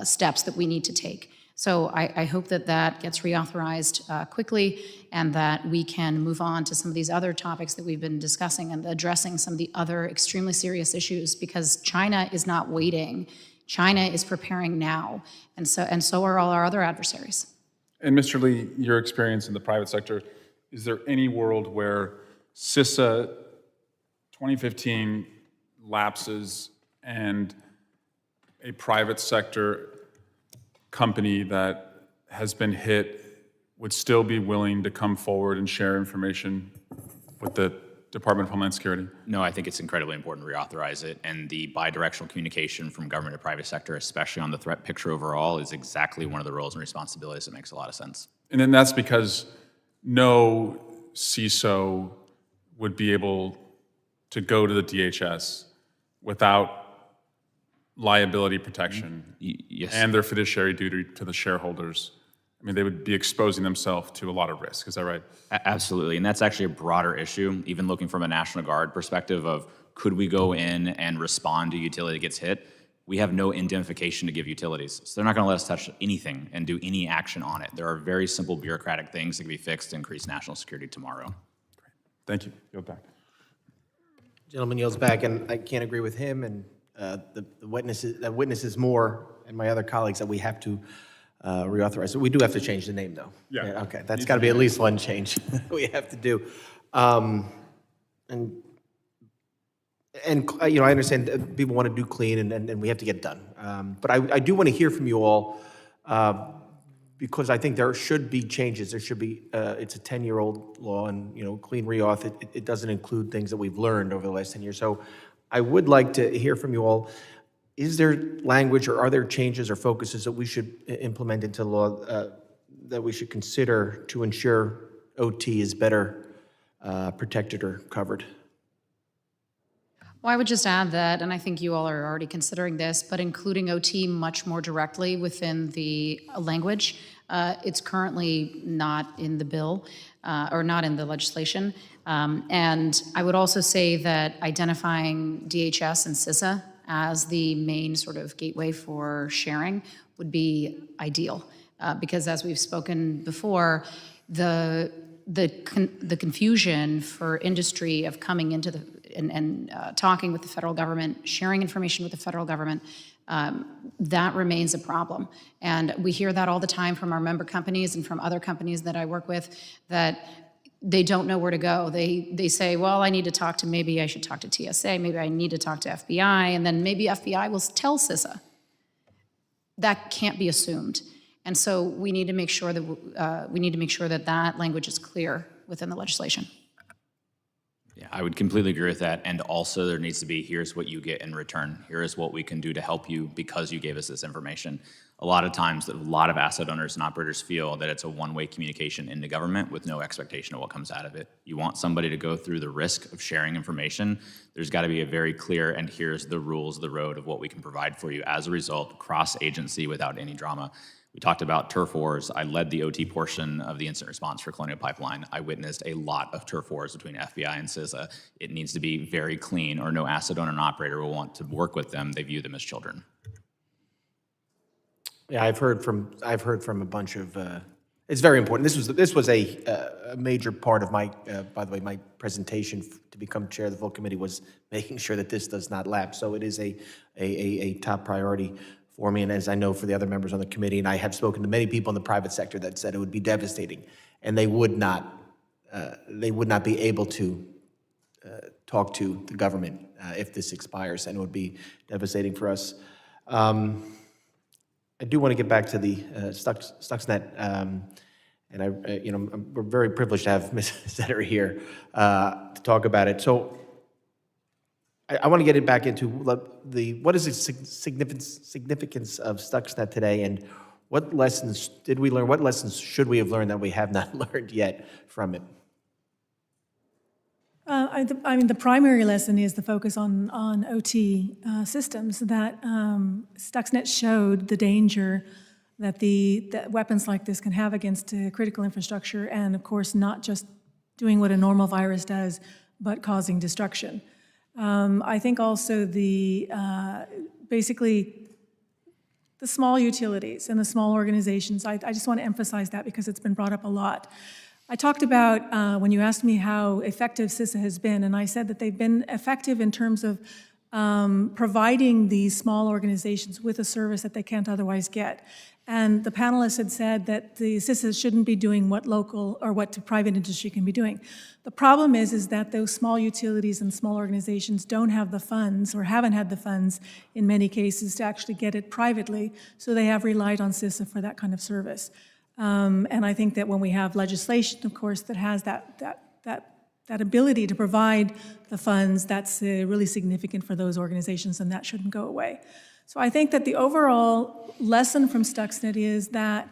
steps that we need to take. So I hope that that gets reauthorized quickly and that we can move on to some of these other topics that we've been discussing and addressing some of the other extremely serious issues, because China is not waiting. China is preparing now, and so are all our other adversaries. And Mr. Lee, your experience in the private sector, is there any world where CISA 2015 lapses and a private sector company that has been hit would still be willing to come forward and share information with the Department of Homeland Security? No, I think it's incredibly important to reauthorize it, and the bidirectional communication from government to private sector, especially on the threat picture overall, is exactly one of the roles and responsibilities that makes a lot of sense. And then that's because no CISO would be able to go to the DHS without liability protection Yes. and their fiduciary duty to the shareholders. I mean, they would be exposing themselves to a lot of risk. Is that right? Absolutely, and that's actually a broader issue, even looking from a National Guard perspective of could we go in and respond to a utility that gets hit? We have no indemnification to give utilities, so they're not gonna let us touch anything and do any action on it. There are very simple bureaucratic things that can be fixed to increase national security tomorrow. Thank you. Yield back. Gentleman yields back, and I can't agree with him and the witnesses more and my other colleagues that we have to reauthorize. So we do have to change the name, though. Yeah. Okay, that's got to be at least one change we have to do. And I understand that people want to do clean, and we have to get it done. But I do want to hear from you all because I think there should be changes. There should be. It's a 10-year-old law, and clean reauth. It doesn't include things that we've learned over the last 10 years. So I would like to hear from you all. Is there language or are there changes or focuses that we should implement into law that we should consider to ensure OT is better protected or covered? Well, I would just add that, and I think you all are already considering this, but including OT much more directly within the language. It's currently not in the bill or not in the legislation. And I would also say that identifying DHS and CISA as the main sort of gateway for sharing would be ideal. Because as we've spoken before, the confusion for industry of coming into the and talking with the federal government, sharing information with the federal government, that remains a problem. And we hear that all the time from our member companies and from other companies that I work with, that they don't know where to go. They say, well, I need to talk to, maybe I should talk to TSA, maybe I need to talk to FBI, and then maybe FBI will tell CISA. That can't be assumed. And so we need to make sure that that language is clear within the legislation. Yeah, I would completely agree with that. And also there needs to be, here's what you get in return. Here is what we can do to help you because you gave us this information. A lot of times, a lot of asset owners and operators feel that it's a one-way communication into government with no expectation of what comes out of it. You want somebody to go through the risk of sharing information. There's got to be a very clear, and here's the rules of the road of what we can provide for you as a result, cross-agency without any drama. We talked about turf wars. I led the OT portion of the incident response for Colonial Pipeline. I witnessed a lot of turf wars between FBI and CISA. It needs to be very clean, or no asset owner and operator will want to work with them. They view them as children. Yeah, I've heard from a bunch of. It's very important. This was a major part of my. By the way, my presentation to become chair of the full committee was making sure that this does not lapse. So it is a top priority for me, and as I know for the other members on the committee, and I have spoken to many people in the private sector that said it would be devastating, and they would not be able to talk to the government if this expires, and it would be devastating for us. I do want to get back to the Stuxnet, and we're very privileged to have Ms. Zetter here to talk about it. So I want to get it back into what is the significance of Stuxnet today, and what lessons did we learn? What lessons should we have learned that we have not learned yet from it? I mean, the primary lesson is the focus on OT systems. That Stuxnet showed the danger that that weapons like this can have against critical infrastructure, and of course, not just doing what a normal virus does, but causing destruction. I think also basically the small utilities and the small organizations. I just want to emphasize that because it's been brought up a lot. I talked about when you asked me how effective CISA has been, and I said that they've been effective in terms of providing these small organizations with a service that they can't otherwise get. And the panelists had said that the CISA shouldn't be doing what local or what the private industry can be doing. The problem is that those small utilities and small organizations don't have the funds, or haven't had the funds in many cases, to actually get it privately, so they have relied on CISA for that kind of service. And I think that when we have legislation, of course, that has that ability to provide the funds, that's really significant for those organizations, and that shouldn't go away. So I think that the overall lesson from Stuxnet is that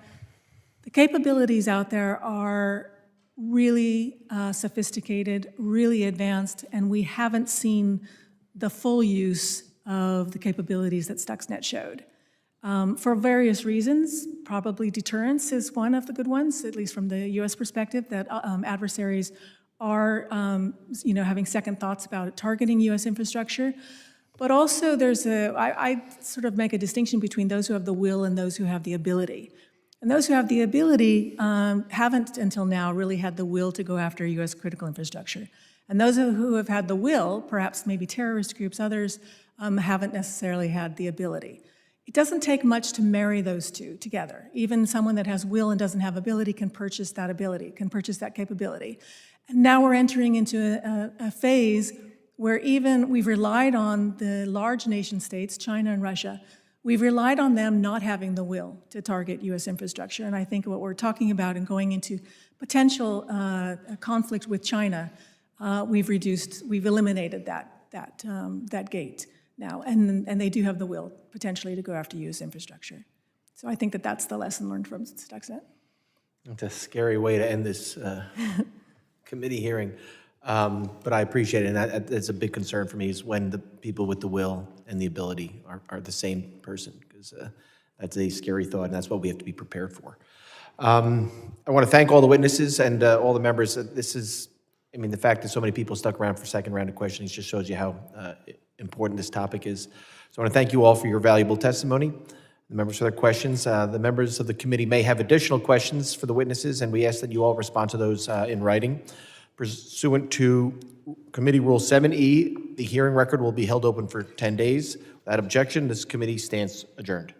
the capabilities out there are really sophisticated, really advanced, and we haven't seen the full use of the capabilities that Stuxnet showed. For various reasons, probably deterrence is one of the good ones, at least from the U.S. perspective, that adversaries are having second thoughts about targeting U.S. infrastructure. But also I sort of make a distinction between those who have the will and those who have the ability. And those who have the ability haven't until now really had the will to go after U.S. critical infrastructure. And those who have had the will, perhaps maybe terrorist groups, others, haven't necessarily had the ability. It doesn't take much to marry those two together. Even someone that has will and doesn't have ability can purchase that ability, can purchase that capability. And now we're entering into a phase where even we've relied on the large nation states, China and Russia, we've relied on them not having the will to target U.S. infrastructure. And I think what we're talking about and going into potential conflict with China, we've eliminated that gate now, and they do have the will potentially to go after U.S. infrastructure. So I think that that's the lesson learned from Stuxnet. It's a scary way to end this committee hearing, but I appreciate it, and that's a big concern for me, is when the people with the will and the ability are the same person, because that's a scary thought, and that's what we have to be prepared for. I want to thank all the witnesses and all the members. The fact that so many people stuck around for second round of questions just shows you how important this topic is. So I want to thank you all for your valuable testimony. The members for their questions. The members of the committee may have additional questions for the witnesses, and we ask that you all respond to those in writing. Pursuant to Committee Rule 7E, the hearing record will be held open for 10 days. Without objection, this committee stands adjourned.